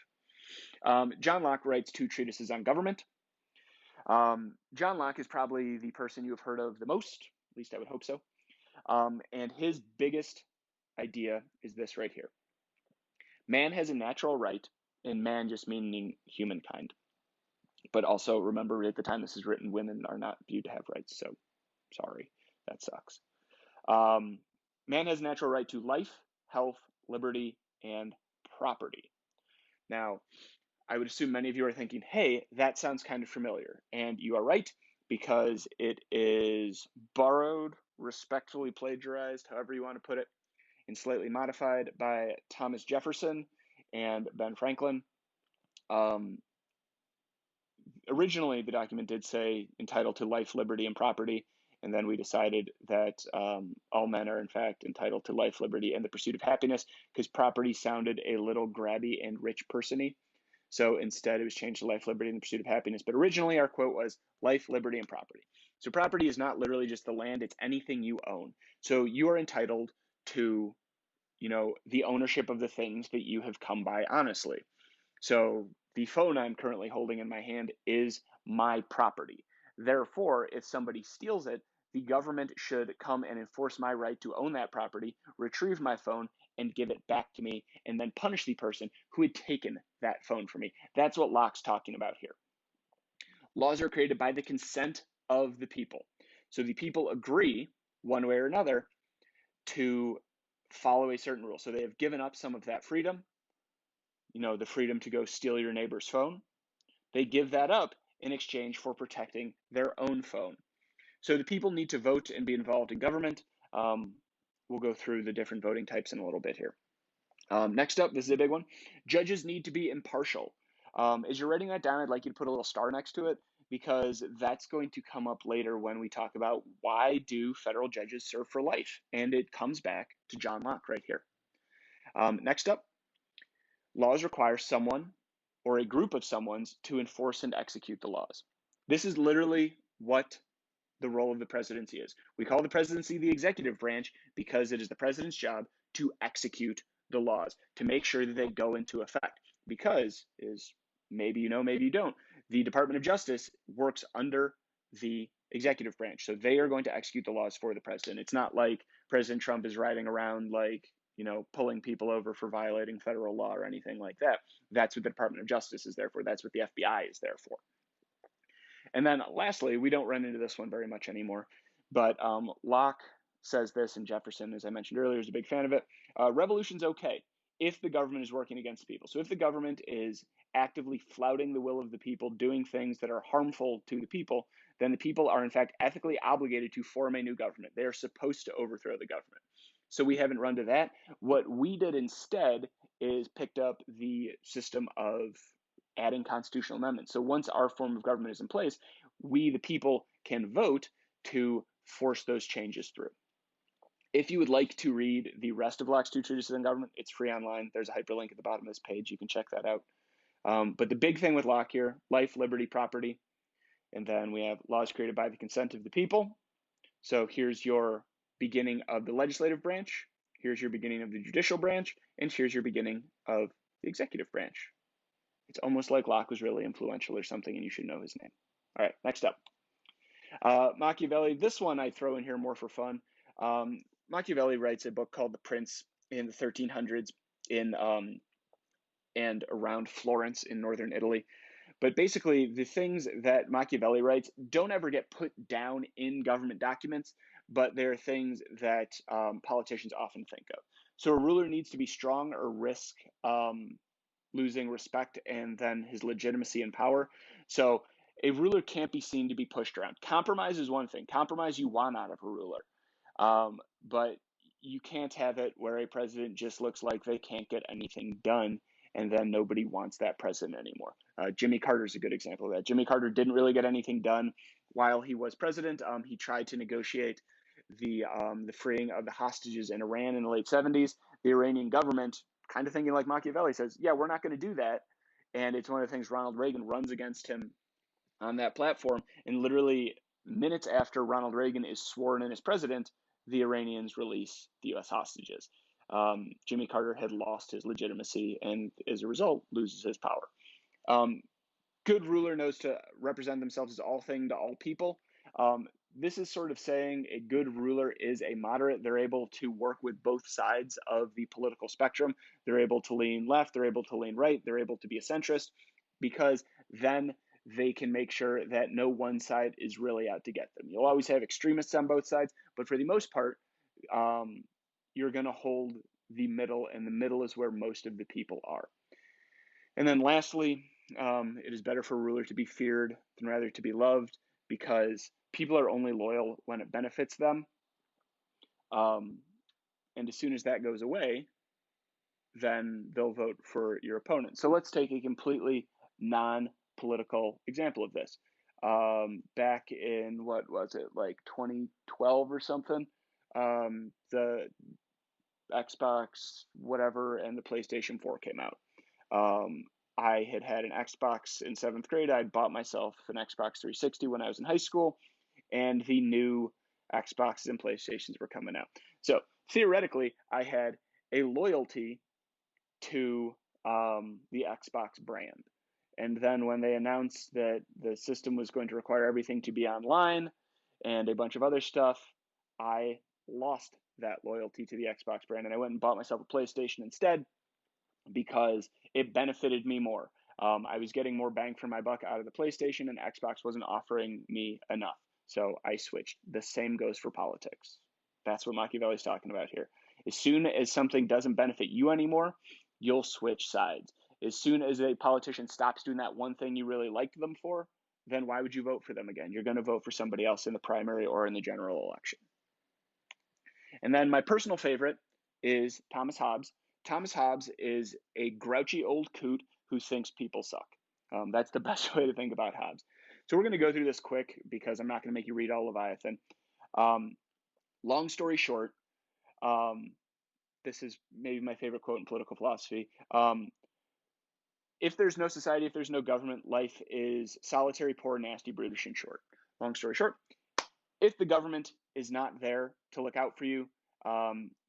John Locke writes two treatises on government. John Locke is probably the person you have heard of the most, at least I would hope so. And his biggest idea is this right here. Man has a natural right, and man just meaning humankind. But also remember, at the time this is written, women are not viewed to have rights, so sorry, that sucks. Man has a natural right to life, health, liberty, and property. Now, I would assume many of you are thinking, hey, that sounds kind of familiar. And you are right, because it is borrowed, respectfully plagiarized, however you want to put it, and slightly modified by Thomas Jefferson and Ben Franklin. Originally, the document did say entitled to life, liberty, and property, And then we decided that all men are in fact entitled to life, liberty, and the pursuit of happiness, because property sounded a little grabby and rich person-y. So instead it was changed to life, liberty, and the pursuit of happiness. But originally our quote was life, liberty, and property. So property is not literally just the land, it's anything you own. So you are entitled to, the ownership of the things that you have come by honestly. So the phone I'm currently holding in my hand is my property. Therefore, if somebody steals it, the government should come and enforce my right to own that property, retrieve my phone, and give it back to me, and then punish the person who had taken that phone from me. That's what Locke's talking about here. Laws are created by the consent of the people. So the people agree, one way or another, to follow a certain rule. So they have given up some of that freedom, the freedom to go steal your neighbor's phone. They give that up in exchange for protecting their own phone. So the people need to vote and be involved in government. We'll go through the different voting types in a little bit here. Next up, this is a big one. Judges need to be impartial. As you're writing that down, I'd like you to put a little star next to it, because that's going to come up later when we talk about why do federal judges serve for life? And it comes back to John Locke right here. Next up, laws require someone or a group of someones to enforce and execute the laws. This is literally what the role of the presidency is. We call the presidency the executive branch because it is the president's job to execute the laws, to make sure that they go into effect. Because, maybe you know, maybe you don't, the Department of Justice works under the executive branch. So they are going to execute the laws for the president. It's not like President Trump is riding around like, pulling people over for violating federal law or anything like that. That's what the Department of Justice is there for. That's what the FBI is there for. And then lastly, we don't run into this one very much anymore, but Locke says this, and Jefferson, as I mentioned earlier, is a big fan of it. Revolution's okay if the government is working against the people. So if the government is actively flouting the will of the people, doing things that are harmful to the people, then the people are in fact ethically obligated to form a new government. They are supposed to overthrow the government. So we haven't run to that. What we did instead is picked up the system of adding constitutional amendments. So once our form of government is in place, we, the people, can vote to force those changes through. If you would like to read the rest of Locke's Two Treatises on Government, it's free online. There's a hyperlink at the bottom of this page. You can check that out. But the big thing with Locke here, life, liberty, property, and then we have laws created by the consent of the people. So here's your beginning of the legislative branch, here's your beginning of the judicial branch, and here's your beginning of the executive branch. It's almost like Locke was really influential or something, and you should know his name. All right, next up. Machiavelli. This one I throw in here more for fun. Machiavelli writes a book called The Prince in the 1300s in and around Florence in northern Italy. But basically, the things that Machiavelli writes don't ever get put down in government documents, but they're things that politicians often think of. So a ruler needs to be strong or risk losing respect and then his legitimacy and power. So a ruler can't be seen to be pushed around. Compromise is one thing. Compromise you want out of a ruler. But you can't have it where a president just looks like they can't get anything done, and then nobody wants that president anymore. Jimmy Carter is a good example of that. Jimmy Carter didn't really get anything done while he was president. He tried to negotiate the freeing of the hostages in Iran in the late 70s. The Iranian government, kind of thinking like Machiavelli, says, yeah, we're not going to do that. And it's one of the things Ronald Reagan runs against him on that platform. And literally minutes after Ronald Reagan is sworn in as president, the Iranians release the U.S. hostages. Jimmy Carter had lost his legitimacy and as a result loses his power. Good ruler knows to represent themselves as all thing to all people. This is sort of saying a good ruler is a moderate. They're able to work with both sides of the political spectrum. They're able to lean left, they're able to lean right, they're able to be a centrist, because then they can make sure that no one side is really out to get them. You'll always have extremists on both sides, but for the most part, you're going to hold the middle, and the middle is where most of the people are. And then lastly, it is better for a ruler to be feared than rather to be loved, because people are only loyal when it benefits them. And as soon as that goes away, then they'll vote for your opponent. So let's take a completely non-political example of this. back in, what was it, like 2012 or something. The Xbox, whatever, and the PlayStation 4 came out. I had an Xbox in seventh grade. I'd bought myself an Xbox 360 when I was in high school, and the new Xboxes and PlayStations were coming out. So theoretically, I had a loyalty to the Xbox brand. And then when they announced that the system was going to require everything to be online and a bunch of other stuff, I lost that loyalty to the Xbox brand and I went and bought myself a PlayStation instead because it benefited me more. I was getting more bang for my buck out of the PlayStation, and Xbox wasn't offering me enough. So I switched. The same goes for politics. That's what Machiavelli's talking about here. As soon as something doesn't benefit you anymore, you'll switch sides. As soon as a politician stops doing that one thing you really liked them for, then why would you vote for them again? You're going to vote for somebody else in the primary or in the general election. And then my personal favorite is Thomas Hobbes. Thomas Hobbes is a grouchy old coot who thinks people suck. That's the best way to think about Hobbes. So we're going to go through this quick because I'm not going to make you read all Leviathan. Long story short, this is maybe my favorite quote in political philosophy. If there's no society, if there's no government, life is solitary, poor, nasty, brutish, and short. Long story short, if the government is not there to look out for you,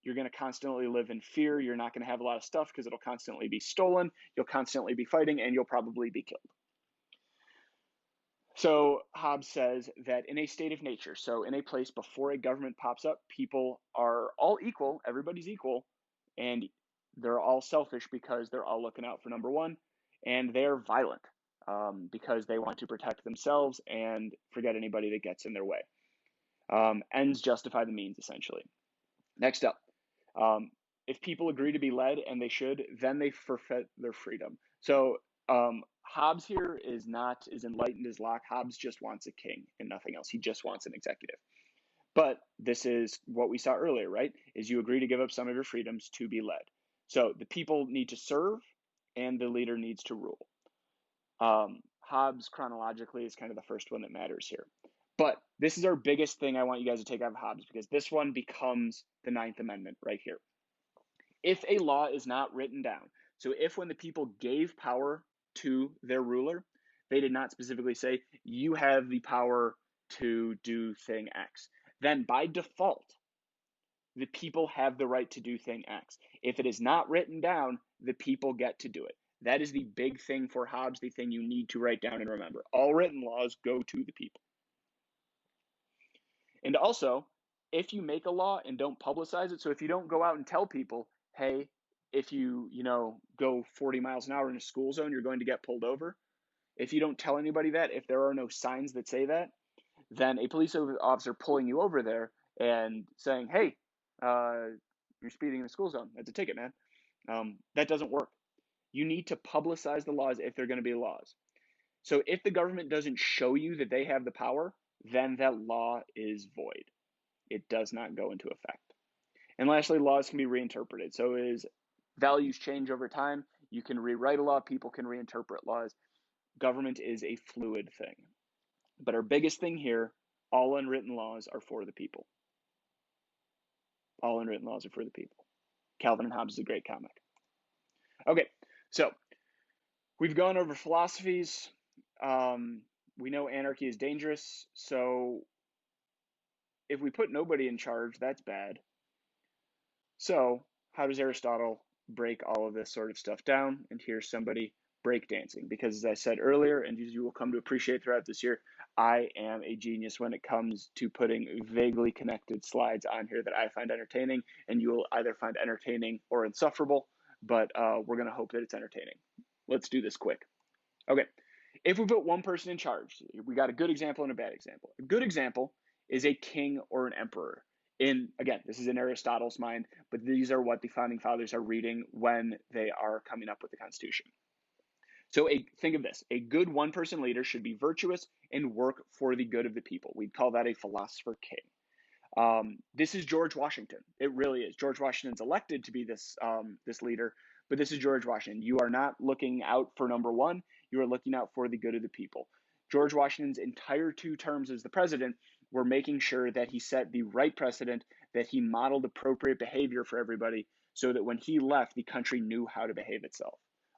you're going to constantly live in fear. You're not going to have a lot of stuff because it'll constantly be stolen. You'll constantly be fighting, and you'll probably be killed. So Hobbes says that in a state of nature, so in a place before a government pops up, people are all equal. Everybody's equal, and they're all selfish because they're all looking out for number one, and they're violent because they want to protect themselves and forget anybody that gets in their way. Ends justify the means, essentially. Next up, if people agree to be led, and they should, then they forfeit their freedom. So Hobbes here is not as enlightened as Locke. Hobbes just wants a king and nothing else. He just wants an executive. But this is what we saw earlier, right? Is you agree to give up some of your freedoms to be led. So the people need to serve, and the leader needs to rule. Hobbes chronologically is kind of the first one that matters here. But this is our biggest thing I want you guys to take out of Hobbes, because this one becomes the Ninth Amendment right here. If a law is not written down, so if when the people gave power to their ruler, they did not specifically say, you have the power to do thing X, then by default, the people have the right to do thing X. If it is not written down, the people get to do it. That is the big thing for Hobbes, the thing you need to write down and remember. All written laws go to the people. And also, if you make a law and don't publicize it, so if you don't go out and tell people, hey, if you go 40 miles an hour in a school zone, you're going to get pulled over. If you don't tell anybody that, if there are no signs that say that, then a police officer pulling you over there and saying, hey, you're speeding in the school zone, that's a ticket, man. That doesn't work. You need to publicize the laws if they're going to be laws. So if the government doesn't show you that they have the power, then that law is void. It does not go into effect. And lastly, laws can be reinterpreted. So as values change over time, you can rewrite a law, people can reinterpret laws. Government is a fluid thing. But our biggest thing here, all unwritten laws are for the people. All unwritten laws are for the people. Calvin and Hobbes is a great comic. Okay, so we've gone over philosophies. We know anarchy is dangerous. So if we put nobody in charge, that's bad. So how does Aristotle break all of this sort of stuff down? And here's somebody breakdancing, because as I said earlier, and as you will come to appreciate throughout this year, I am a genius when it comes to putting vaguely connected slides on here that I find entertaining, and you will either find entertaining or insufferable, but we're going to hope that it's entertaining. Let's do this quick. Okay, if we put one person in charge, we got a good example and a bad example. A good example is a king or an emperor. Again, this is in Aristotle's mind, but these are what the founding fathers are reading when they are coming up with the Constitution. So think of this. A good one-person leader should be virtuous and work for the good of the people. We'd call that a philosopher king. This is George Washington. It really is. George Washington's elected to be this leader, but this is George Washington. You are not looking out for number one. You are looking out for the good of the people. George Washington's entire 2 terms as the president were making sure that he set the right precedent, that he modeled appropriate behavior for everybody so that when he left, the country knew how to behave itself.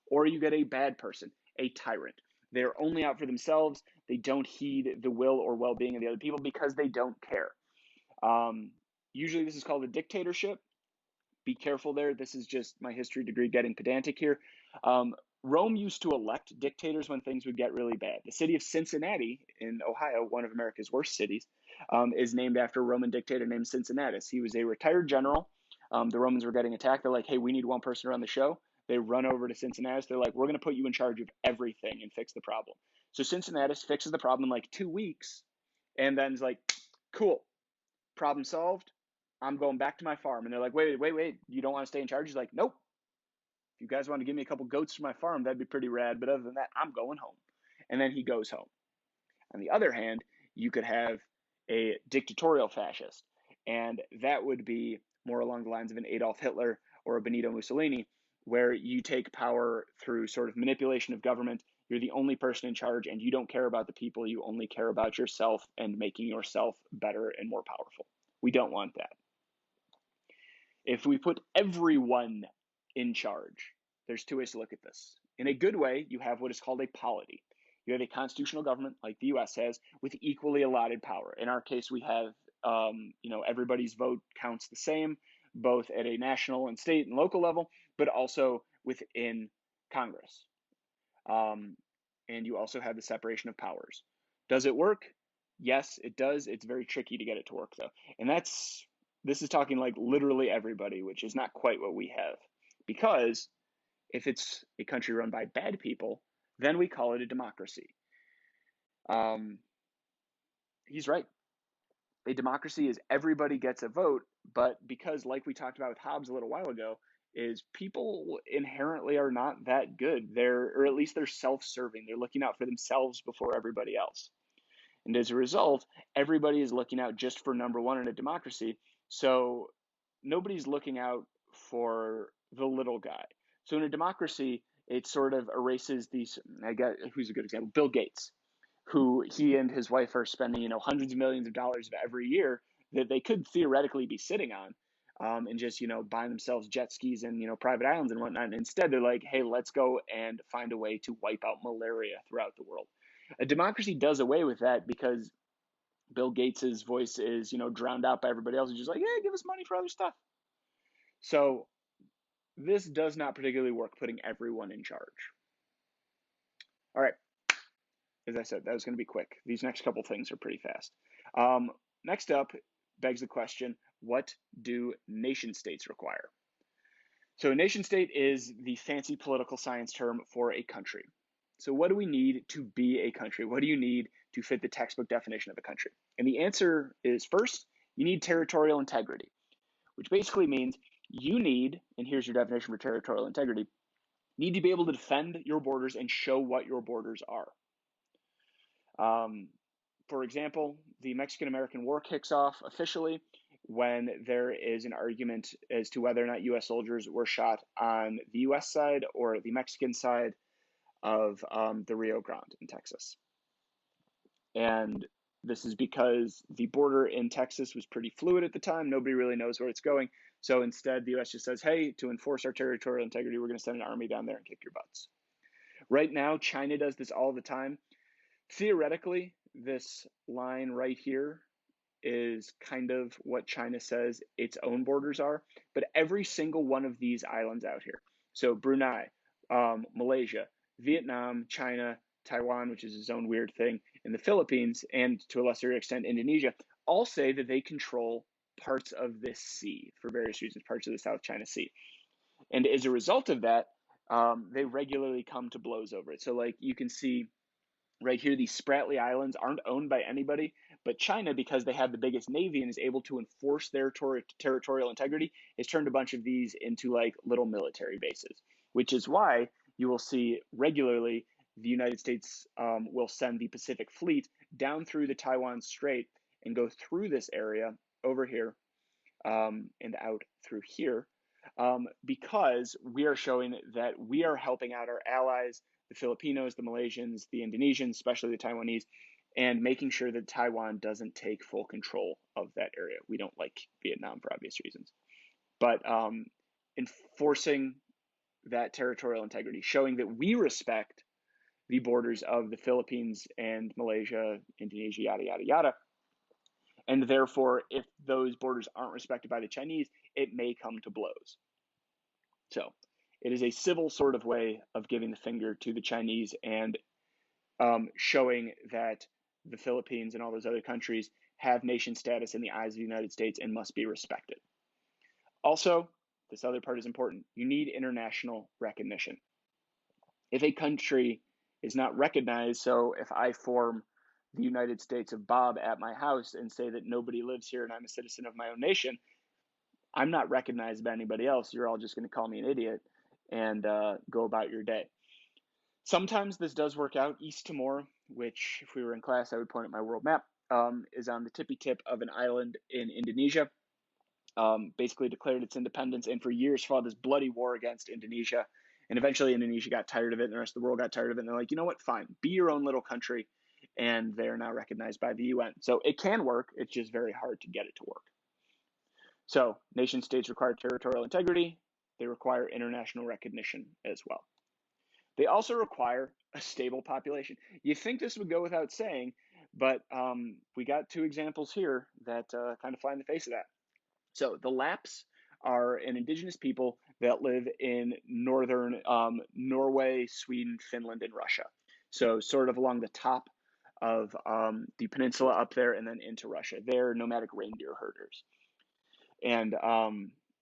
Or you get a bad person, a tyrant. They're only out for themselves. They don't heed the will or well-being of the other people because they don't care. Usually this is called a dictatorship. Be careful there. This is just my history degree getting pedantic here. Rome used to elect dictators when things would get really bad. The city of Cincinnati in Ohio, one of America's worst cities, is named after a Roman dictator named Cincinnatus. He was a retired general. The Romans were getting attacked. They're like, hey, we need one person to run the show. They run over to Cincinnatus. They're like, we're going to put you in charge of everything and fix the problem. So Cincinnatus fixes the problem in like 2 weeks and then is like, cool, problem solved. I'm going back to my farm. And they're like, wait, you don't want to stay in charge? He's like, nope. If you guys want to give me a couple goats for my farm, that'd be pretty rad. But other than that, I'm going home. And then he goes home. On the other hand, you could have a dictatorial fascist. And that would be more along the lines of an Adolf Hitler or a Benito Mussolini, where you take power through sort of manipulation of government. You're the only person in charge and you don't care about the people. You only care about yourself and making yourself better and more powerful. We don't want that. If we put everyone in charge, there's 2 ways to look at this. In a good way, you have what is called a polity. You have a constitutional government like the US has with equally allotted power. In our case, we have, everybody's vote counts the same, both at a national and state and local level, but also within Congress. And you also have the separation of powers. Does it work? Yes, it does. It's very tricky to get it to work, though. And this is talking like literally everybody, which is not quite what we have. Because if it's a country run by bad people, then we call it a democracy. He's right. A democracy is everybody gets a vote, but because, like we talked about with Hobbes a little while ago, is people inherently are not that good. Or at least they're self-serving. They're looking out for themselves before everybody else. And as a result, everybody is looking out just for number one in a democracy. So nobody's looking out for the little guy. So in a democracy, it sort of erases these. I got who's a good example? Bill Gates, who he and his wife are spending hundreds of millions of dollars every year that they could theoretically be sitting on. And just buying themselves jet skis and private islands and whatnot. And instead, they're like, hey, let's go and find a way to wipe out malaria throughout the world. A democracy does away with that because Bill Gates's voice is drowned out by everybody else who's just like, yeah, give us money for other stuff. So this does not particularly work, putting everyone in charge. All right. As I said, that was going to be quick. These next couple things are pretty fast. Next up begs the question, what do nation states require? So a nation state is the fancy political science term for a country. So what do we need to be a country? What do you need to fit the textbook definition of a country? And the answer is, first, you need territorial integrity, which basically means you need, and here's your definition for territorial integrity, need to be able to defend your borders and show what your borders are. For example, the Mexican-American War kicks off officially when there is an argument as to whether or not U.S. soldiers were shot on the U.S. side or the Mexican side of the Rio Grande in Texas. And this is because the border in Texas was pretty fluid at the time. Nobody really knows where it's going. So instead, the U.S. just says, hey, to enforce our territorial integrity, we're going to send an army down there and kick your butts. Right now, China does this all the time. Theoretically, this line right here is kind of what China says its own borders are, but every single one of these islands out here, so Brunei, Malaysia, Vietnam, China, Taiwan, which is its own weird thing, and the Philippines, and to a lesser extent Indonesia, all say that they control parts of this sea for various reasons, parts of the South China Sea. And as a result of that, they regularly come to blows over it. So like you can see right here, these Spratly Islands aren't owned by anybody, but China, because they have the biggest navy and is able to enforce their territorial integrity, has turned a bunch of these into like little military bases, which is why you will see regularly the United States will send the Pacific Fleet down through the Taiwan Strait and go through this area over here and out through here because we are showing that we are helping out our allies the Filipinos, the Malaysians, the Indonesians, especially the Taiwanese, and making sure that Taiwan doesn't take full control of that area. We don't like Vietnam for obvious reasons. But enforcing that territorial integrity, showing that we respect the borders of the Philippines and Malaysia, Indonesia, yada, yada, yada. And therefore, if those borders aren't respected by the Chinese, it may come to blows. So it is a civil sort of way of giving the finger to the Chinese and showing that the Philippines and all those other countries have nation status in the eyes of the United States and must be respected. Also, this other part is important. You need international recognition. If a country is not recognized, so if I form the United States of Bob at my house and say that nobody lives here and I'm a citizen of my own nation, I'm not recognized by anybody else. You're all just going to call me an idiot and go about your day. Sometimes this does work out. East Timor, which if we were in class, I would point at my world map, is on the tippy tip of an island in Indonesia. Basically declared its independence and for years fought this bloody war against Indonesia. And eventually Indonesia got tired of it and the rest of the world got tired of it. And they're like, you know what, fine, be your own little country. And they're now recognized by the UN. So it can work. It's just very hard to get it to work. So nation states require territorial integrity. They require international recognition as well. They also require a stable population. You think this would go without saying, but we got two examples here that kind of fly in the face of that. So the Lapps are an indigenous people that live in northern Norway, Sweden, Finland, and Russia. So sort of along the top of the peninsula up there and then into Russia. They're nomadic reindeer herders. And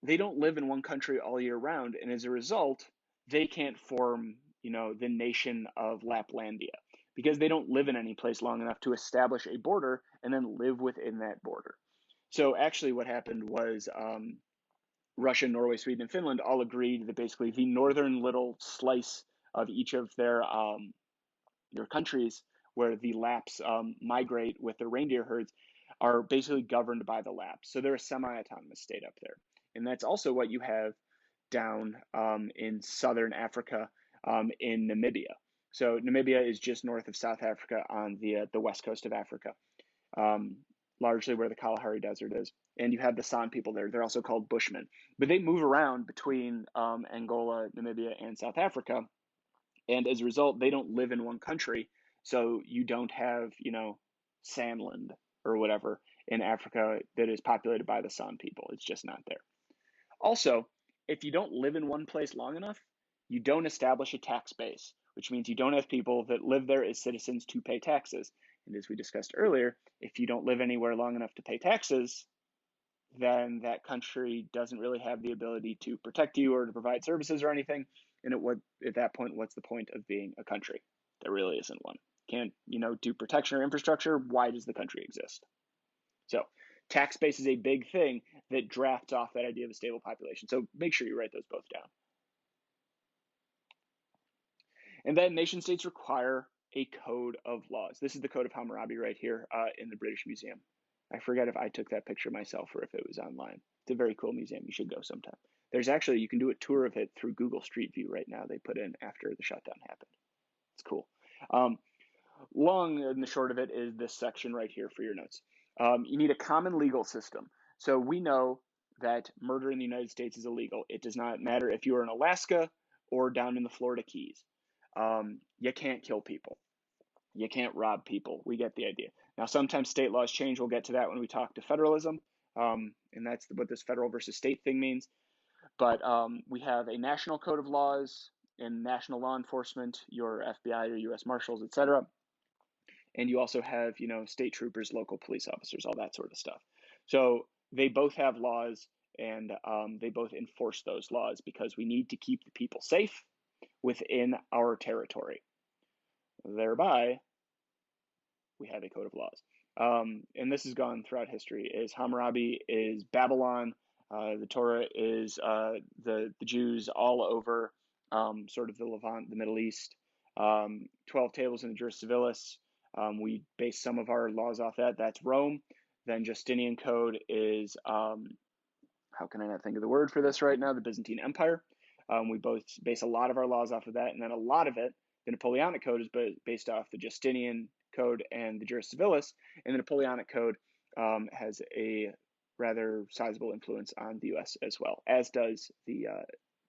they don't live in one country all year round. And as a result, they can't form, the nation of Laplandia because they don't live in any place long enough to establish a border and then live within that border. So actually what happened was Russia, Norway, Sweden, and Finland all agreed that basically the northern little slice of each of their countries where the Lapps migrate with their reindeer herds are basically governed by the Lapps. So they're a semi-autonomous state up there. And that's also what you have down in southern Africa in Namibia. So Namibia is just north of South Africa on the west coast of Africa, largely where the Kalahari Desert is. And you have the San people there. They're also called Bushmen. But they move around between Angola, Namibia, and South Africa. And as a result, they don't live in one country. So you don't have, Sandland or whatever in Africa that is populated by the San people. It's just not there. Also, if you don't live in one place long enough, you don't establish a tax base, which means you don't have people that live there as citizens to pay taxes. And as we discussed earlier, if you don't live anywhere long enough to pay taxes, then that country doesn't really have the ability to protect you or to provide services or anything. And at that point, what's the point of being a country? There really isn't one. Can't, do protection or infrastructure. Why does the country exist? So tax base is a big thing that drafts off that idea of a stable population. So make sure you write those both down. And then nation states require a code of laws. This is the Code of Hammurabi right here in the British Museum. I forget if I took that picture myself or if it was online. It's a very cool museum. You should go sometime. There's actually, you can do a tour of it through Google Street View right now. They put in after the shutdown happened. It's cool. Long and the short of it is this section right here for your notes. You need a common legal system. So we know that murder in the United States is illegal. It does not matter if you are in Alaska or down in the Florida Keys. You can't kill people. You can't rob people. We get the idea. Now, sometimes state laws change. We'll get to that when we talk to federalism. And that's what this federal versus state thing means. But we have a national code of laws and national law enforcement, your FBI, your U.S. Marshals, etc. And you also have, state troopers, local police officers, all that sort of stuff. So they both have laws and they both enforce those laws because we need to keep the people safe within our territory. Thereby, we have a code of laws. And this has gone throughout history. Hammurabi is Babylon. The Torah is the Jews all over sort of the Levant, the Middle East. 12 Tables in the Juris Civilis. We base some of our laws off that. That's Rome. Then Justinian Code is, how can I not think of the word for this right now? The Byzantine Empire. We both base a lot of our laws off of that. And then a lot of it The Napoleonic Code is based off the Justinian Code and the Juris Civilis, and the Napoleonic Code has a rather sizable influence on the U.S. as well, as does the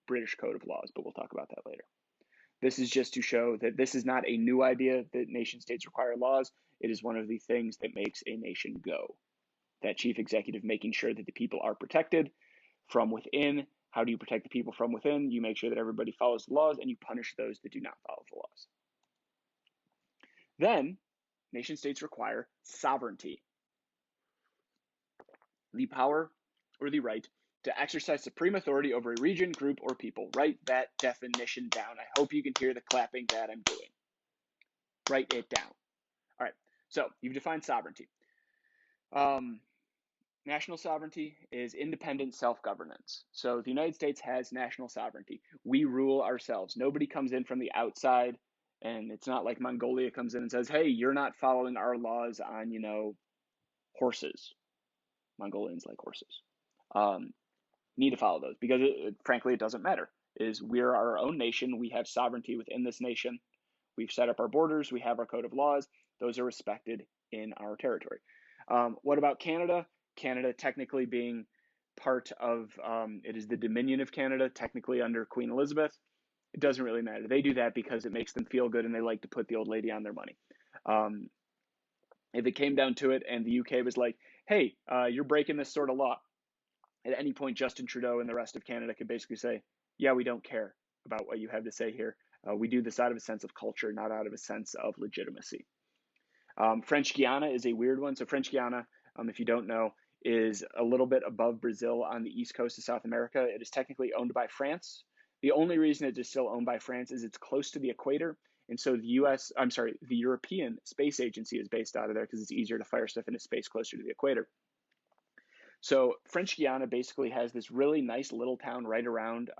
British Code of Laws, but we'll talk about that later. This is just to show that this is not a new idea that nation states require laws. It is one of the things that makes a nation go. That chief executive making sure that the people are protected from within. How do you protect the people from within? You make sure that everybody follows the laws and you punish those that do not follow the laws. Then, nation states require sovereignty. The power or the right to exercise supreme authority over a region, group, or people. Write that definition down. I hope you can hear the clapping that I'm doing. Write it down. All right, so you've defined sovereignty. National sovereignty is independent self-governance. So the United States has national sovereignty. We rule ourselves. Nobody comes in from the outside, and it's not like Mongolia comes in and says, hey, you're not following our laws on, horses. Mongolians like horses. Need to follow those because, frankly, it doesn't matter. We're our own nation. We have sovereignty within this nation. We've set up our borders. We have our code of laws. Those are respected in our territory. What about Canada? Canada technically being part of, it is the Dominion of Canada, technically under Queen Elizabeth. It doesn't really matter. They do that because it makes them feel good and they like to put the old lady on their money. If it came down to it and the UK was like, hey, you're breaking this sort of law, at any point, Justin Trudeau and the rest of Canada could basically say, yeah, we don't care about what you have to say here. We do this out of a sense of culture, not out of a sense of legitimacy. French Guiana is a weird one. So French Guiana, if you don't know, is a little bit above Brazil on the east coast of South America. It is technically owned by France. The only reason it is still owned by France is it's close to the equator. And so the European Space Agency is based out of there because it's easier to fire stuff into space closer to the equator. So French Guiana basically has this really nice little town right around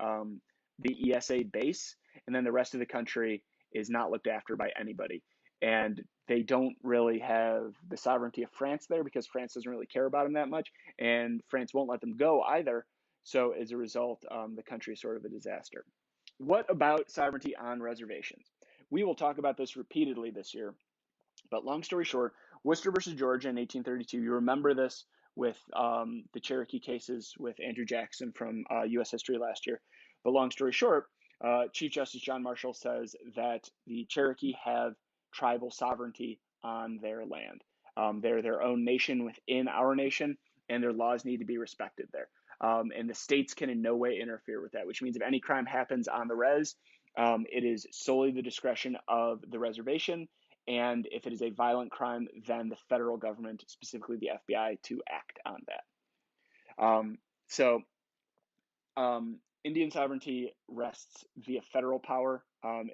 the ESA base, and then the rest of the country is not looked after by anybody. And they don't really have the sovereignty of France there because France doesn't really care about them that much, and France won't let them go either. So as a result, the country is sort of a disaster. What about sovereignty on reservations? We will talk about this repeatedly this year, but long story short, Worcester versus Georgia in 1832, you remember this with the Cherokee cases with Andrew Jackson from U.S. History last year. But long story short, Chief Justice John Marshall says that the Cherokee have tribal sovereignty on their land. They're their own nation within our nation, and their laws need to be respected there. And the states can in no way interfere with that, which means if any crime happens on the res, it is solely the discretion of the reservation. And if it is a violent crime, then the federal government, specifically the FBI, to act on that. Indian sovereignty rests via federal power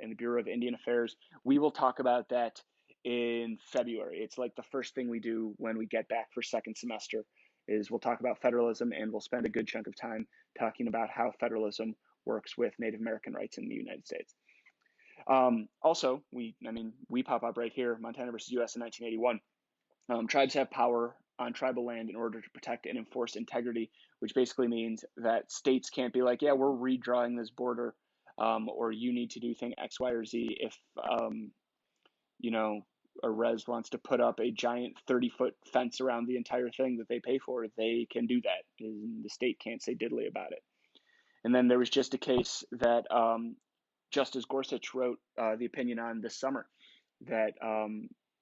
in the Bureau of Indian Affairs. We will talk about that in February. It's like the first thing we do when we get back for second semester is we'll talk about federalism, and we'll spend a good chunk of time talking about how federalism works with Native American rights in the United States. Also, we pop up right here, Montana versus U.S. in 1981. Tribes have power on tribal land in order to protect and enforce integrity, which basically means that states can't be like, yeah, we're redrawing this border, or you need to do thing X, Y, or Z. If, a res wants to put up a giant 30-foot fence around the entire thing that they pay for, they can do that. And the state can't say diddly about it. And then there was just a case that Justice Gorsuch wrote the opinion on this summer that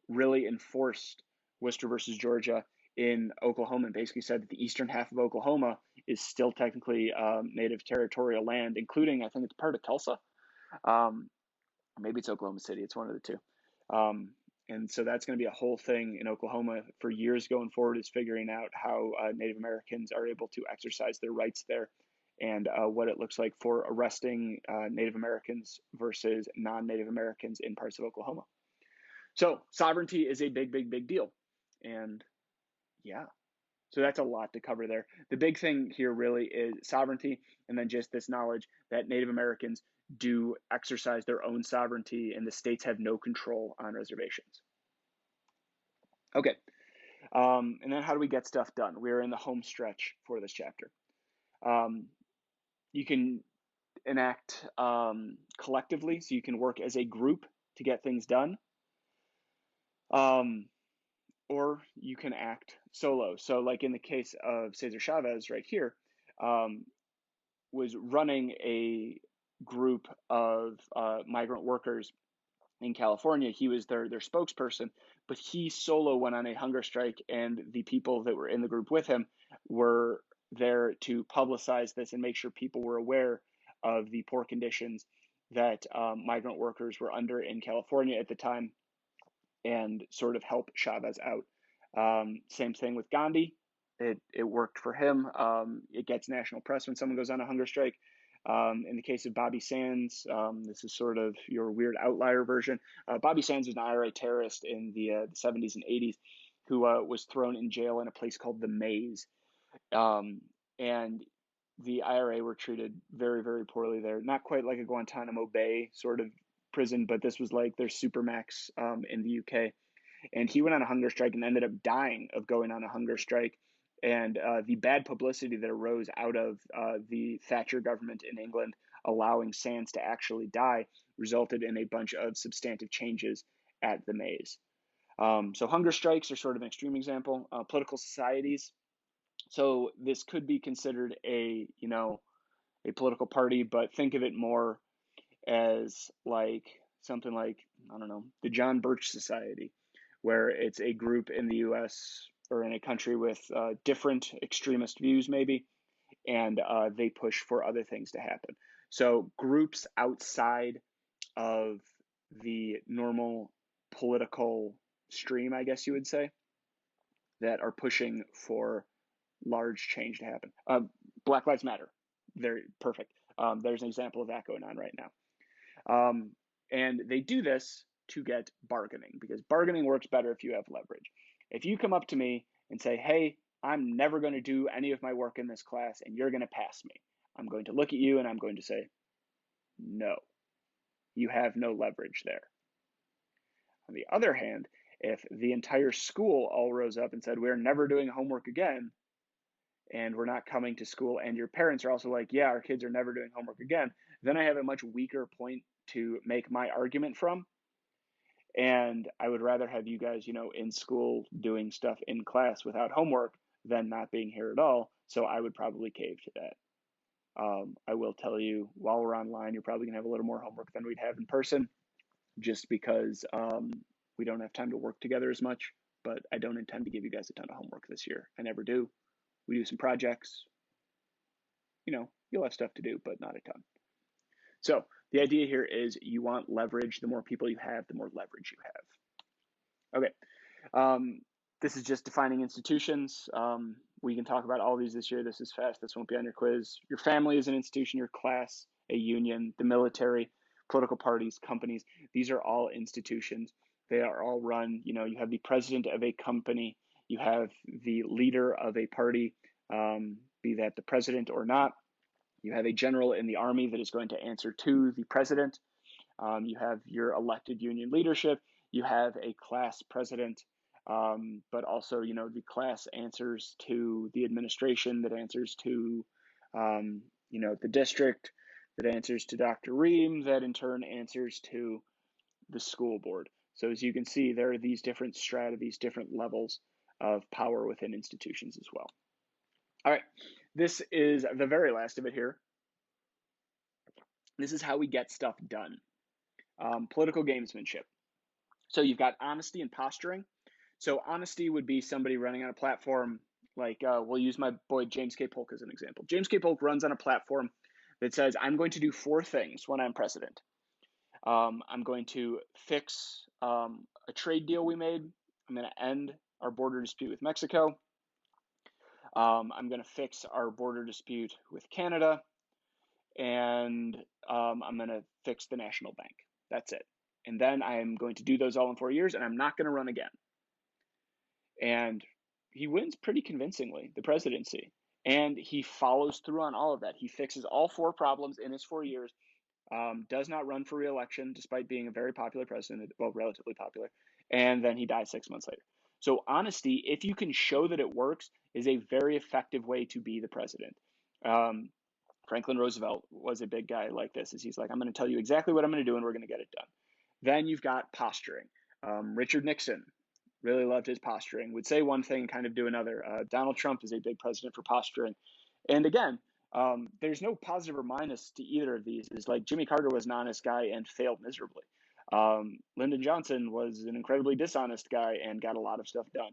really enforced Worcester versus Georgia in Oklahoma, and basically said that the eastern half of Oklahoma is still technically native territorial land, including, I think it's part of Tulsa. Maybe it's Oklahoma City. It's one of the two. And so that's going to be a whole thing in Oklahoma for years going forward, is figuring out how Native Americans are able to exercise their rights there, and what it looks like for arresting Native Americans versus non-Native Americans in parts of Oklahoma. So sovereignty is a big, big, big deal. And yeah, so that's a lot to cover there. The big thing here really is sovereignty, and then just this knowledge that Native Americans do exercise their own sovereignty and the states have no control on reservations. Okay, and then how do we get stuff done? We're in the home stretch for this chapter. You can, enact collectively, so you can work as a group to get things done, or you can act solo. So like in the case of Cesar Chavez right here, was running a group of migrant workers in California. He was their spokesperson, but he solo went on a hunger strike, and the people that were in the group with him were there to publicize this and make sure people were aware of the poor conditions that migrant workers were under in California at the time, and sort of help Chavez out. Same thing with Gandhi. It worked for him. It gets national press when someone goes on a hunger strike. In the case of Bobby Sands, this is sort of your weird outlier version. Bobby Sands was an IRA terrorist in the 70s and 80s who was thrown in jail in a place called the Maze. And the IRA were treated very, very poorly there. Not quite like a Guantanamo Bay sort of prison, but this was like their supermax in the UK. And he went on a hunger strike and ended up dying of going on a hunger strike. And the bad publicity that arose out of the Thatcher government in England allowing Sands to actually die resulted in a bunch of substantive changes at the Maze. So hunger strikes are sort of an extreme example. Political societies. So this could be considered a political party, but think of it more as like something like, I don't know, the John Birch Society, where it's a group in the US or in a country with different extremist views, maybe, and they push for other things to happen. So groups outside of the normal political stream, I guess you would say, that are pushing for large change to happen. Black Lives Matter. They're perfect. There's an example of that going on right now. And they do this to get bargaining, because bargaining works better if you have leverage. If you come up to me and say, hey, I'm never going to do any of my work in this class and you're going to pass me, I'm going to look at you and I'm going to say, no, you have no leverage there. On the other hand, if the entire school all rose up and said, we're never doing homework again, and we're not coming to school, and your parents are also like, yeah, our kids are never doing homework again, then I have a much weaker point to make my argument from. And I would rather have you guys, in school doing stuff in class without homework than not being here at all. So I would probably cave to that. I will tell you, while we're online, you're probably going to have a little more homework than we'd have in person, just because we don't have time to work together as much. But I don't intend to give you guys a ton of homework this year. I never do. We do some projects. You'll have stuff to do, but not a ton. So the idea here is you want leverage. The more people you have, the more leverage you have. Okay. This is just defining institutions. We can talk about all these this year. This is fast. This won't be on your quiz. Your family is an institution, your class, a union, the military, political parties, companies. These are all institutions. They are all run, you have the president of a company, you have the leader of a party, be that the president or not. You have a general in the army that is going to answer to the president. You have your elected union leadership. You have a class president, but also, the class answers to the administration, that answers to, the district, that answers to Dr. Ream, that in turn answers to the school board. So as you can see, there are these different strata, these different levels of power within institutions as well. All right, this is the very last of it here. This is how we get stuff done. Political gamesmanship. So you've got honesty and posturing. So honesty would be somebody running on a platform like, we'll use my boy James K. Polk as an example. James K. Polk runs on a platform that says, I'm going to do 4 things when I'm president. I'm going to fix a trade deal we made. I'm going to end our border dispute with Mexico. I'm going to fix our border dispute with Canada. And I'm going to fix the national bank. That's it. And then I'm going to do those all in 4 years, and I'm not going to run again. And he wins pretty convincingly the presidency. And he follows through on all of that. He fixes all 4 problems in his 4 years, does not run for re-election despite being a very popular president, well, relatively popular, and then he dies 6 months later. So honesty, if you can show that it works, is a very effective way to be the president. Franklin Roosevelt was a big guy like this. Is he's like, I'm going to tell you exactly what I'm going to do, and we're going to get it done. Then you've got posturing. Richard Nixon really loved his posturing. Would say one thing, kind of do another. Donald Trump is a big president for posturing. And again, there's no positive or minus to either of these. It's like Jimmy Carter was an honest guy and failed miserably. Lyndon Johnson was an incredibly dishonest guy and got a lot of stuff done.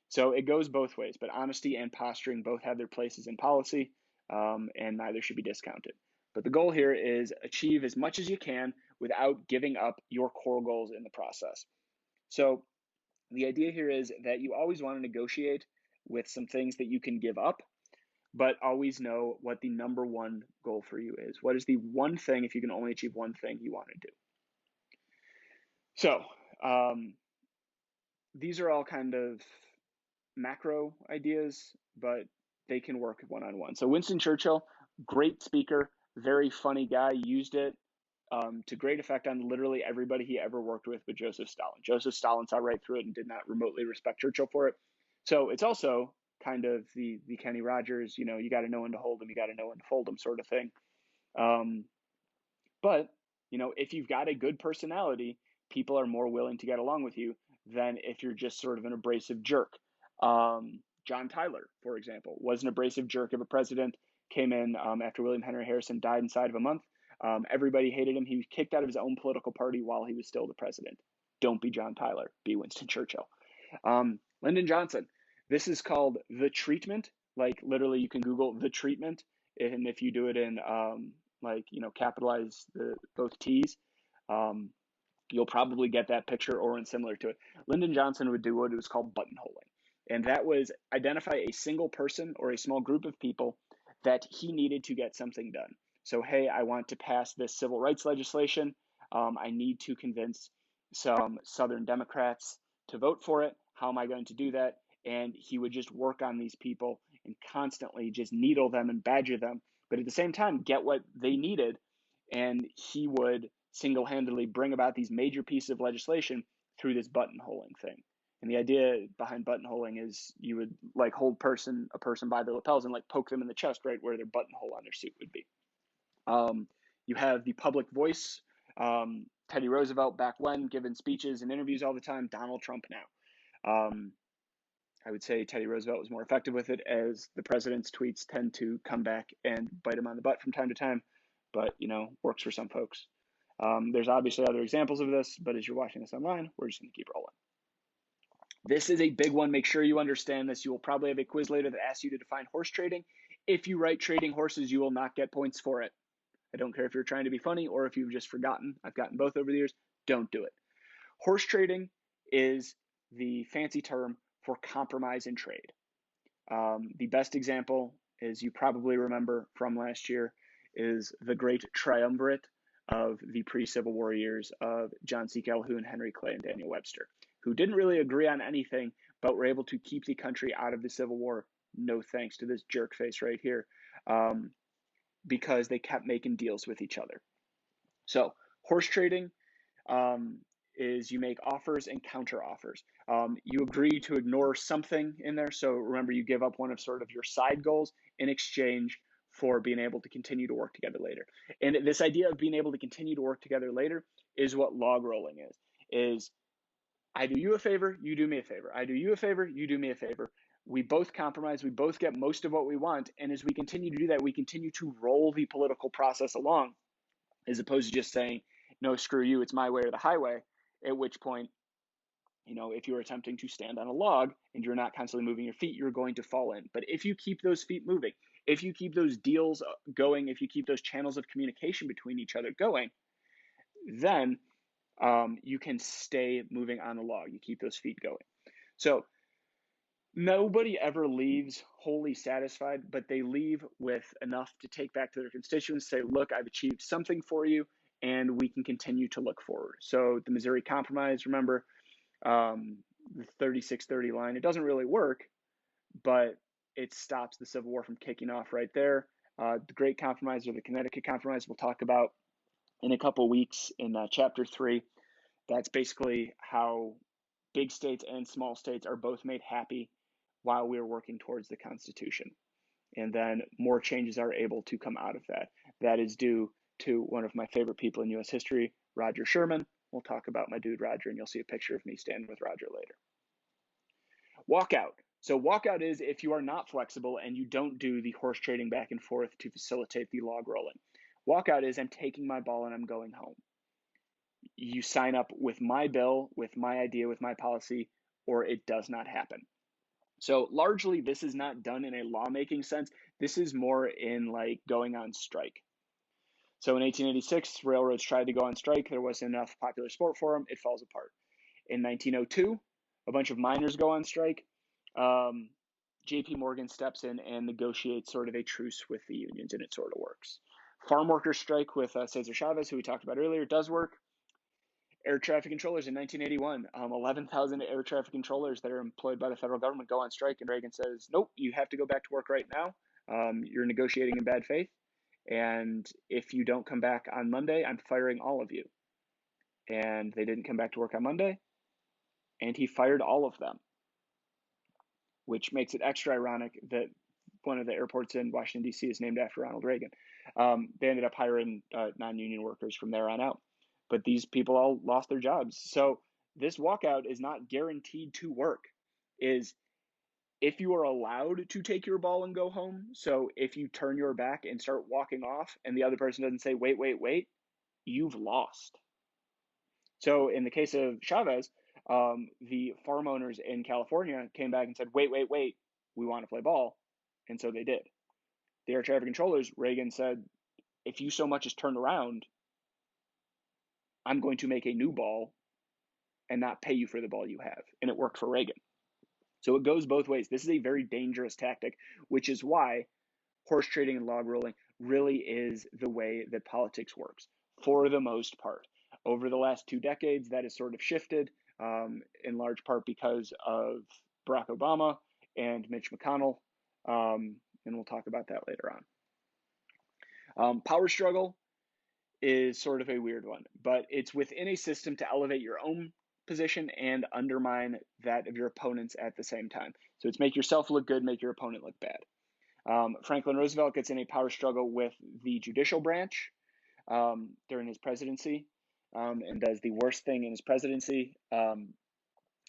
So it goes both ways, but honesty and posturing both have their places in policy, and neither should be discounted. But the goal here is achieve as much as you can without giving up your core goals in the process. So the idea here is that you always want to negotiate with some things that you can give up, but always know what the number one goal for you is. What is the one thing, if you can only achieve one thing, you want to do? So these are all kind of macro ideas, but they can work one-on-one. So Winston Churchill, great speaker, very funny guy, used it to great effect on literally everybody he ever worked with Joseph Stalin. Joseph Stalin saw right through it and did not remotely respect Churchill for it. So it's also kind of the Kenny Rogers, you got to know when to hold them, you got to know when to fold them sort of thing. But, if you've got a good personality, people are more willing to get along with you than if you're just sort of an abrasive jerk. John Tyler, for example, was an abrasive jerk of a president, came in after William Henry Harrison died inside of a month. Everybody hated him. He was kicked out of his own political party while he was still the president. Don't be John Tyler. Be Winston Churchill. Lyndon Johnson. This is called The Treatment. Like literally you can Google The Treatment. And if you do it in capitalize both T's, you'll probably get that picture or one similar to it. Lyndon Johnson would do what was called buttonholing. And that was identify a single person or a small group of people that he needed to get something done. So, hey, I want to pass this civil rights legislation. I need to convince some Southern Democrats to vote for it. How am I going to do that? And he would just work on these people and constantly just needle them and badger them, but at the same time, get what they needed. And he would single-handedly bring about these major pieces of legislation through this buttonholing thing. And the idea behind buttonholing is you would like hold a person by the lapels and like poke them in the chest right where their buttonhole on their suit would be. You have the public voice. Teddy Roosevelt back when, giving speeches and interviews all the time. Donald Trump now. I would say Teddy Roosevelt was more effective with it, as the president's tweets tend to come back and bite him on the butt from time to time, but, works for some folks. There's obviously other examples of this, but as you're watching this online, we're just going to keep rolling. This is a big one. Make sure you understand this. You will probably have a quiz later that asks you to define horse trading. If you write trading horses, you will not get points for it. I don't care if you're trying to be funny or if you've just forgotten. I've gotten both over the years. Don't do it. Horse trading is the fancy term for compromise in trade. The best example, as you probably remember from last year, is the great triumvirate of the pre-Civil War years of John C. Calhoun, Henry Clay, and Daniel Webster, who didn't really agree on anything, but were able to keep the country out of the Civil War, no thanks to this jerk face right here, because they kept making deals with each other. So horse trading is you make offers and counter offers. You agree to ignore something in there. So remember, you give up one of sort of your side goals in exchange for being able to continue to work together later. And this idea of being able to continue to work together later is what log rolling is I do you a favor, you do me a favor. I do you a favor, you do me a favor. We both compromise, we both get most of what we want. And as we continue to do that, we continue to roll the political process along, as opposed to just saying, no, screw you, it's my way or the highway, at which point, if you're attempting to stand on a log and you're not constantly moving your feet, you're going to fall in. But if you keep those feet moving, if you keep those deals going, if you keep those channels of communication between each other going, then you can stay moving on the log. You keep those feet going. So nobody ever leaves wholly satisfied, but they leave with enough to take back to their constituents, say, look, I've achieved something for you, and we can continue to look forward. So the Missouri Compromise, remember, the 36-30 line, it doesn't really work, but it stops the Civil War from kicking off right there. The Great Compromise, or the Connecticut Compromise, we'll talk about in a couple weeks in chapter 3. That's basically how big states and small states are both made happy while we're working towards the Constitution. and then more changes are able to come out of that. That is due to one of my favorite people in U.S. history, Roger Sherman. We'll talk about my dude Roger, and you'll see a picture of me standing with Roger later. Walkout. So walkout is if you are not flexible and you don't do the horse trading back and forth to facilitate the log rolling. Walkout is I'm taking my ball and I'm going home. You sign up with my bill, with my idea, with my policy, or it does not happen. So largely this is not done in a lawmaking sense. This is more in like going on strike. So in 1886, railroads tried to go on strike. There wasn't enough popular support for them. It falls apart. In 1902, a bunch of miners go on strike. JP Morgan steps in and negotiates sort of a truce with the unions, and it sort of works. Farm workers strike with Cesar Chavez, who we talked about earlier, does work. Air traffic controllers in 1981, 11,000 air traffic controllers that are employed by the federal government go on strike, and Reagan says, nope, you have to go back to work right now. You're negotiating in bad faith, and if you don't come back on Monday, I'm firing all of you. And they didn't come back to work on Monday, and he fired all of them, which makes it extra ironic that one of the airports in Washington, D.C. is named after Ronald Reagan. They ended up hiring non-union workers from there on out. But these people all lost their jobs. So this walkout is not guaranteed to work. Is if you are allowed to take your ball and go home, so if you turn your back and start walking off and the other person doesn't say, wait, wait, wait, you've lost. So in the case of Chavez, the farm owners in California came back and said, wait, wait, wait, we want to play ball. And so they did. The air traffic controllers, Reagan said, if you so much as turn around, I'm going to make a new ball and not pay you for the ball you have. And it worked for Reagan. So it goes both ways. This is a very dangerous tactic, which is why horse trading and log rolling really is the way that politics works for the most part. Over the last 2 decades, that has sort of shifted in large part because of Barack Obama and Mitch McConnell. And we'll talk about that later on. Power struggle is sort of a weird one, but it's within a system to elevate your own position and undermine that of your opponents at the same time. So it's make yourself look good, make your opponent look bad. Franklin Roosevelt gets in a power struggle with the judicial branch during his presidency and does the worst thing in his presidency.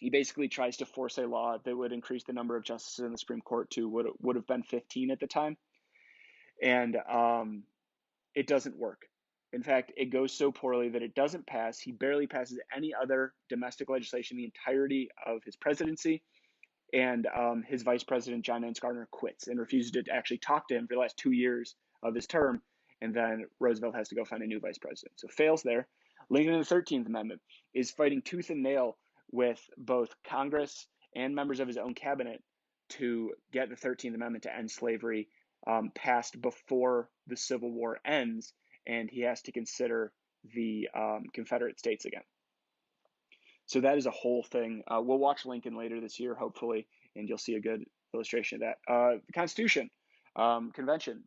He basically tries to force a law that would increase the number of justices in the Supreme Court to what would have been 15 at the time. And it doesn't work. In fact, it goes so poorly that it doesn't pass. He barely passes any other domestic legislation the entirety of his presidency. And his vice president, John Nance Garner, quits and refuses to actually talk to him for the last 2 years of his term. And then Roosevelt has to go find a new vice president. So fails there. Lincoln in the 13th Amendment is fighting tooth and nail with both Congress and members of his own cabinet to get the 13th Amendment to end slavery passed before the Civil War ends, and he has to consider the Confederate States again. So that is a whole thing. We'll watch Lincoln later this year, hopefully, and you'll see a good illustration of that. The Constitution, Convention,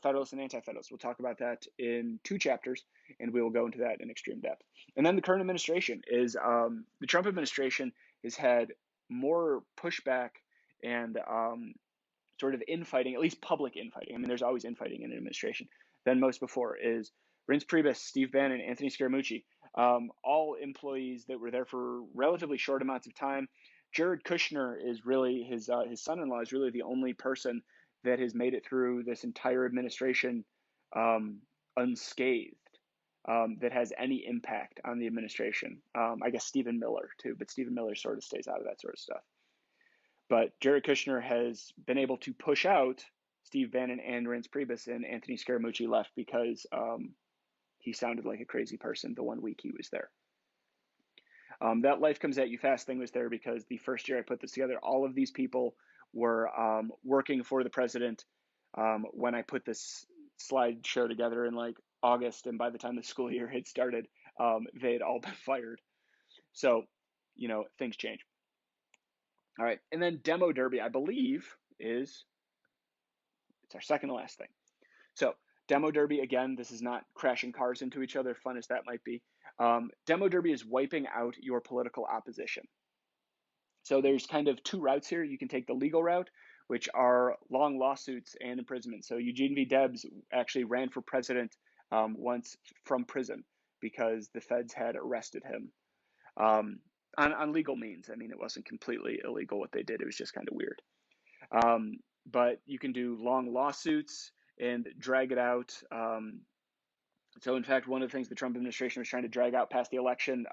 Federalists and Anti-Federalists. We'll talk about that in 2 chapters, and we will go into that in extreme depth. And then the current administration is the Trump administration has had more pushback and sort of infighting, at least public infighting. I mean, there's always infighting in an administration than most before. Is Reince Priebus, Steve Bannon, Anthony Scaramucci, all employees that were there for relatively short amounts of time. Jared Kushner is really his son-in-law is really the only person that has made it through this entire administration unscathed. That has any impact on the administration. I guess Stephen Miller too, but Stephen Miller sort of stays out of that sort of stuff. But Jared Kushner has been able to push out Steve Bannon and Reince Priebus, and Anthony Scaramucci left because he sounded like a crazy person the 1 week he was there. That Life Comes at You Fast thing was there because the first year I put this together, all of these people were working for the president when I put this slideshow together in like August, and by the time the school year had started, they had all been fired. So, things change. All right, and then Demo Derby, I believe, it's our second to last thing. So Demo Derby, again, this is not crashing cars into each other, fun as that might be. Demo Derby is wiping out your political opposition. So there's kind of 2 routes here. You can take the legal route, which are long lawsuits and imprisonment. So Eugene V. Debs actually ran for president once from prison because the feds had arrested him on legal means. I mean, it wasn't completely illegal what they did. It was just kind of weird. But you can do long lawsuits and drag it out. So in fact, one of the things the Trump administration was trying to drag out past the election,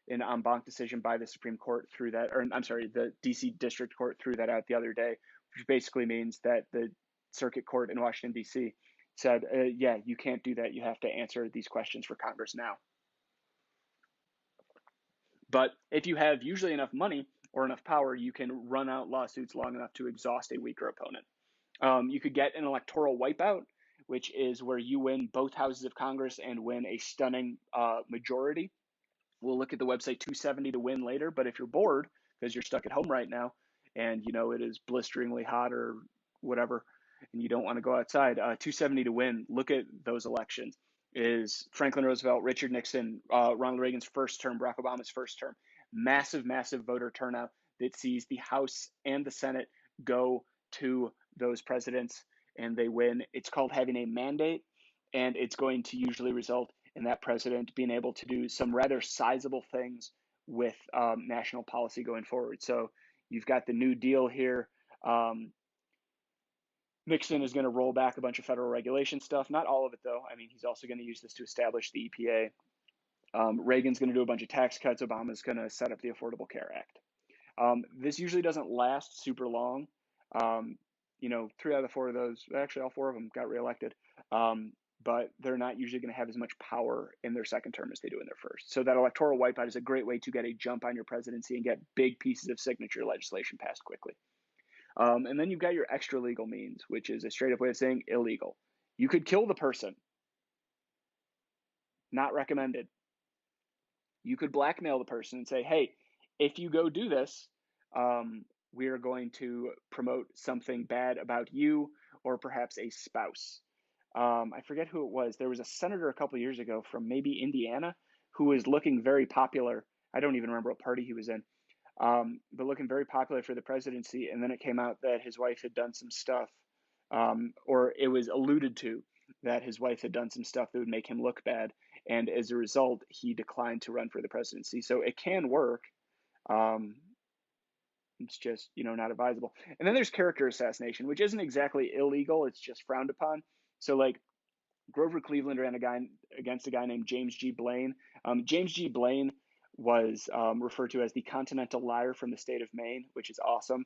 an en banc decision by the Supreme Court threw that, or I'm sorry, the DC District Court threw that out the other day, which basically means that the Circuit Court in Washington, D.C. said, yeah, you can't do that. You have to answer these questions for Congress now. But if you have usually enough money or enough power, you can run out lawsuits long enough to exhaust a weaker opponent. You could get an electoral wipeout, which is where you win both houses of Congress and win a stunning majority. We'll look at the website 270 to win later, but if you're bored because you're stuck at home right now and you know it is blisteringly hot or whatever, and you don't want to go outside, 270 to win, look at those elections. Is Franklin Roosevelt, Richard Nixon, Ronald Reagan's first term, Barack Obama's first term. Massive, massive voter turnout that sees the House and the Senate go to those presidents and they win. It's called having a mandate, and it's going to usually result in that president being able to do some rather sizable things with national policy going forward. So you've got the New Deal here. Nixon is going to roll back a bunch of federal regulation stuff. Not all of it, though. I mean, he's also going to use this to establish the EPA. Reagan's going to do a bunch of tax cuts. Obama's going to set up the Affordable Care Act. This usually doesn't last super long. 3 out of the 4 of those, actually all 4 of them got reelected. But they're not usually going to have as much power in their second term as they do in their first. So that electoral wipeout is a great way to get a jump on your presidency and get big pieces of signature legislation passed quickly. And then you've got your extra legal means, which is a straight up way of saying illegal. You could kill the person. Not recommended. You could blackmail the person and say, hey, if you go do this, we are going to promote something bad about you or perhaps a spouse. I forget who it was. There was a senator a couple of years ago from maybe Indiana who was looking very popular. I don't even remember what party he was in, but looking very popular for the presidency. And then it came out that his wife had done some stuff, or it was alluded to that his wife had done some stuff that would make him look bad. And as a result, he declined to run for the presidency. So it can work. It's just, not advisable. And then there's character assassination, which isn't exactly illegal. It's just frowned upon. So like Grover Cleveland ran against a guy named James G. Blaine. James G. Blaine was referred to as the Continental Liar from the state of Maine, which is awesome.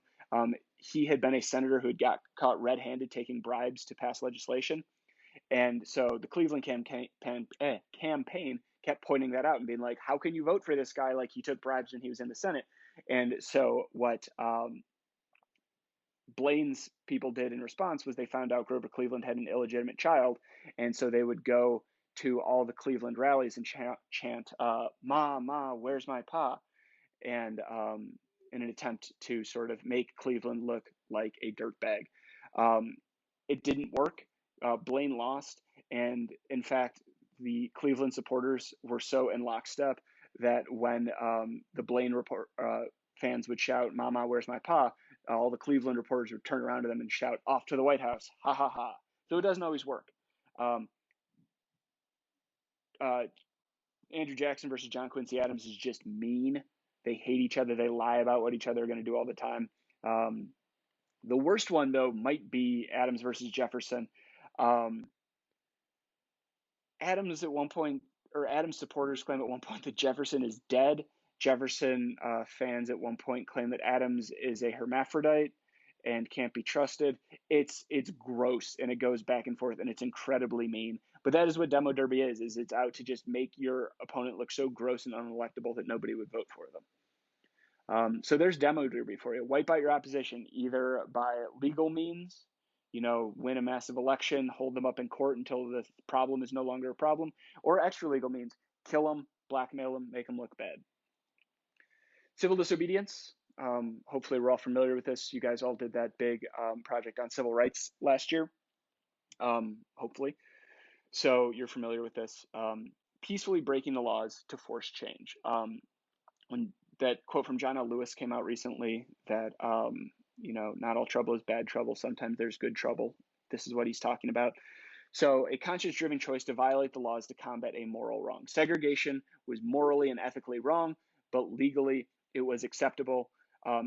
He had been a senator who had got caught red-handed taking bribes to pass legislation. And so the Cleveland campaign kept pointing that out and being like, how can you vote for this guy like he took bribes when he was in the Senate? And so what Blaine's people did in response was they found out Grover Cleveland had an illegitimate child, and so they would go to all the Cleveland rallies and chant "Ma, Ma, where's my pa?" and in an attempt to sort of make Cleveland look like a dirtbag. It didn't work. Blaine lost, and in fact, the Cleveland supporters were so in lockstep that when the Blaine fans would shout, "Mama, where's my pa?" All the Cleveland reporters would turn around to them and shout, "Off to the White House, ha ha ha." So it doesn't always work. Um, Andrew Jackson versus John Quincy Adams is just mean. They hate each other. They lie about what each other are going to do all the time. The worst one, though, might be Adams versus Jefferson. Adams supporters claim at one point that Jefferson is dead. Jefferson fans at one point claim that Adams is a hermaphrodite and can't be trusted. It's gross, and it goes back and forth, and it's incredibly mean. But that is what Demo Derby is it's out to just make your opponent look so gross and unelectable that nobody would vote for them. So there's Demo Derby for you. Wipe out your opposition either by legal means, win a massive election, hold them up in court until the problem is no longer a problem, or extra legal means, kill them, blackmail them, make them look bad. Civil disobedience. Hopefully we're all familiar with this. You guys all did that big project on civil rights last year, hopefully. So you're familiar with this. Peacefully breaking the laws to force change. When that quote from John L. Lewis came out recently that not all trouble is bad trouble. Sometimes there's good trouble. This is what he's talking about. So, a conscience-driven choice to violate the laws to combat a moral wrong. Segregation was morally and ethically wrong, but legally it was acceptable.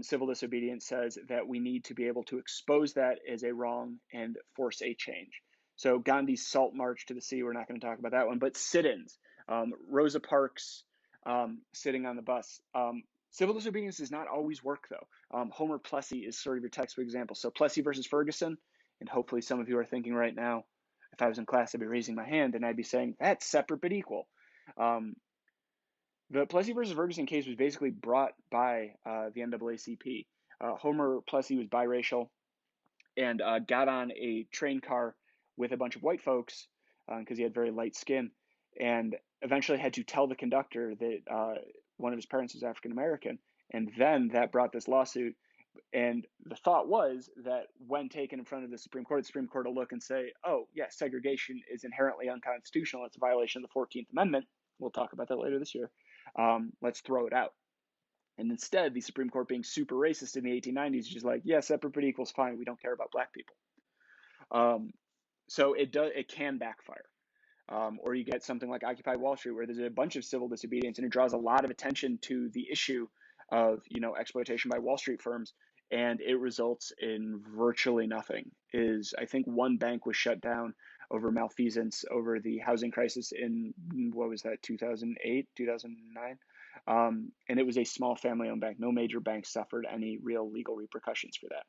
Civil disobedience says that we need to be able to expose that as a wrong and force a change. So Gandhi's Salt March to the Sea, we're not going to talk about that one, but sit-ins. Rosa Parks sitting on the bus. Civil disobedience does not always work, though. Homer Plessy is sort of your textbook example. So Plessy versus Ferguson, and hopefully some of you are thinking right now, if I was in class, I'd be raising my hand and I'd be saying, that's separate but equal. The Plessy versus Ferguson case was basically brought by the NAACP. Homer Plessy was biracial and got on a train car with a bunch of white folks because he had very light skin, and eventually had to tell the conductor that one of his parents was African American. And then that brought this lawsuit. And the thought was that when taken in front of the Supreme Court will look and say, oh, yeah, segregation is inherently unconstitutional. It's a violation of the 14th Amendment. We'll talk about that later this year. Let's throw it out. And instead, the Supreme Court, being super racist in the 1890s, is just like, yeah, separate but equals fine. We don't care about black people. So it can backfire. Or you get something like Occupy Wall Street, where there's a bunch of civil disobedience, and it draws a lot of attention to the issue of exploitation by Wall Street firms, and it results in virtually nothing. I think one bank was shut down over malfeasance over the housing crisis in, what was that, 2008, 2009? And it was a small family-owned bank. No major bank suffered any real legal repercussions for that.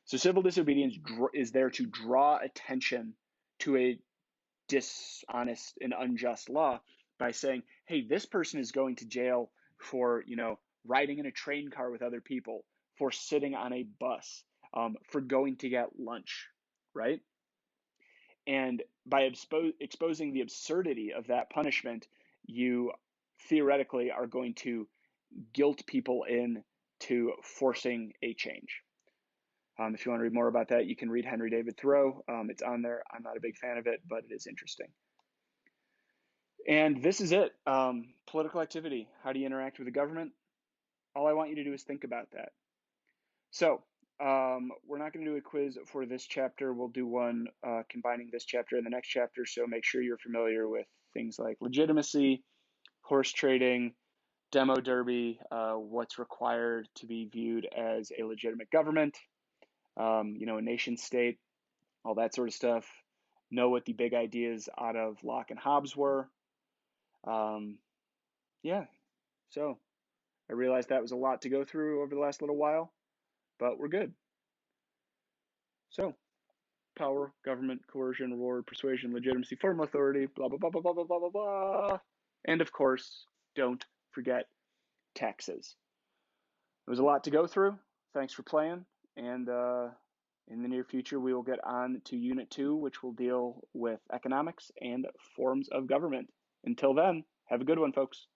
So civil disobedience is there to draw attention to a dishonest and unjust law by saying, hey, this person is going to jail for, riding in a train car with other people, for sitting on a bus, for going to get lunch, right? And by exposing the absurdity of that punishment, you theoretically are going to guilt people into forcing a change. If you want to read more about that, you can read Henry David Thoreau. It's on there. I'm not a big fan of it, but it is interesting. And this is it. Political activity. How do you interact with the government? All I want you to do is think about that. So we're not going to do a quiz for this chapter. We'll do one combining this chapter and the next chapter. So make sure you're familiar with things like legitimacy, horse trading, demo derby, what's required to be viewed as a legitimate government, a nation state, all that sort of stuff. Know what the big ideas out of Locke and Hobbes were. Yeah, so I realized that was a lot to go through over the last little while, but we're good. So, power, government, coercion, reward, persuasion, legitimacy, formal authority, blah, blah, blah, blah, blah, blah, blah, blah, blah. And of course, don't forget taxes. It was a lot to go through. Thanks for playing. And in the near future, we will get on to Unit 2, which will deal with economics and forms of government. Until then, have a good one, folks.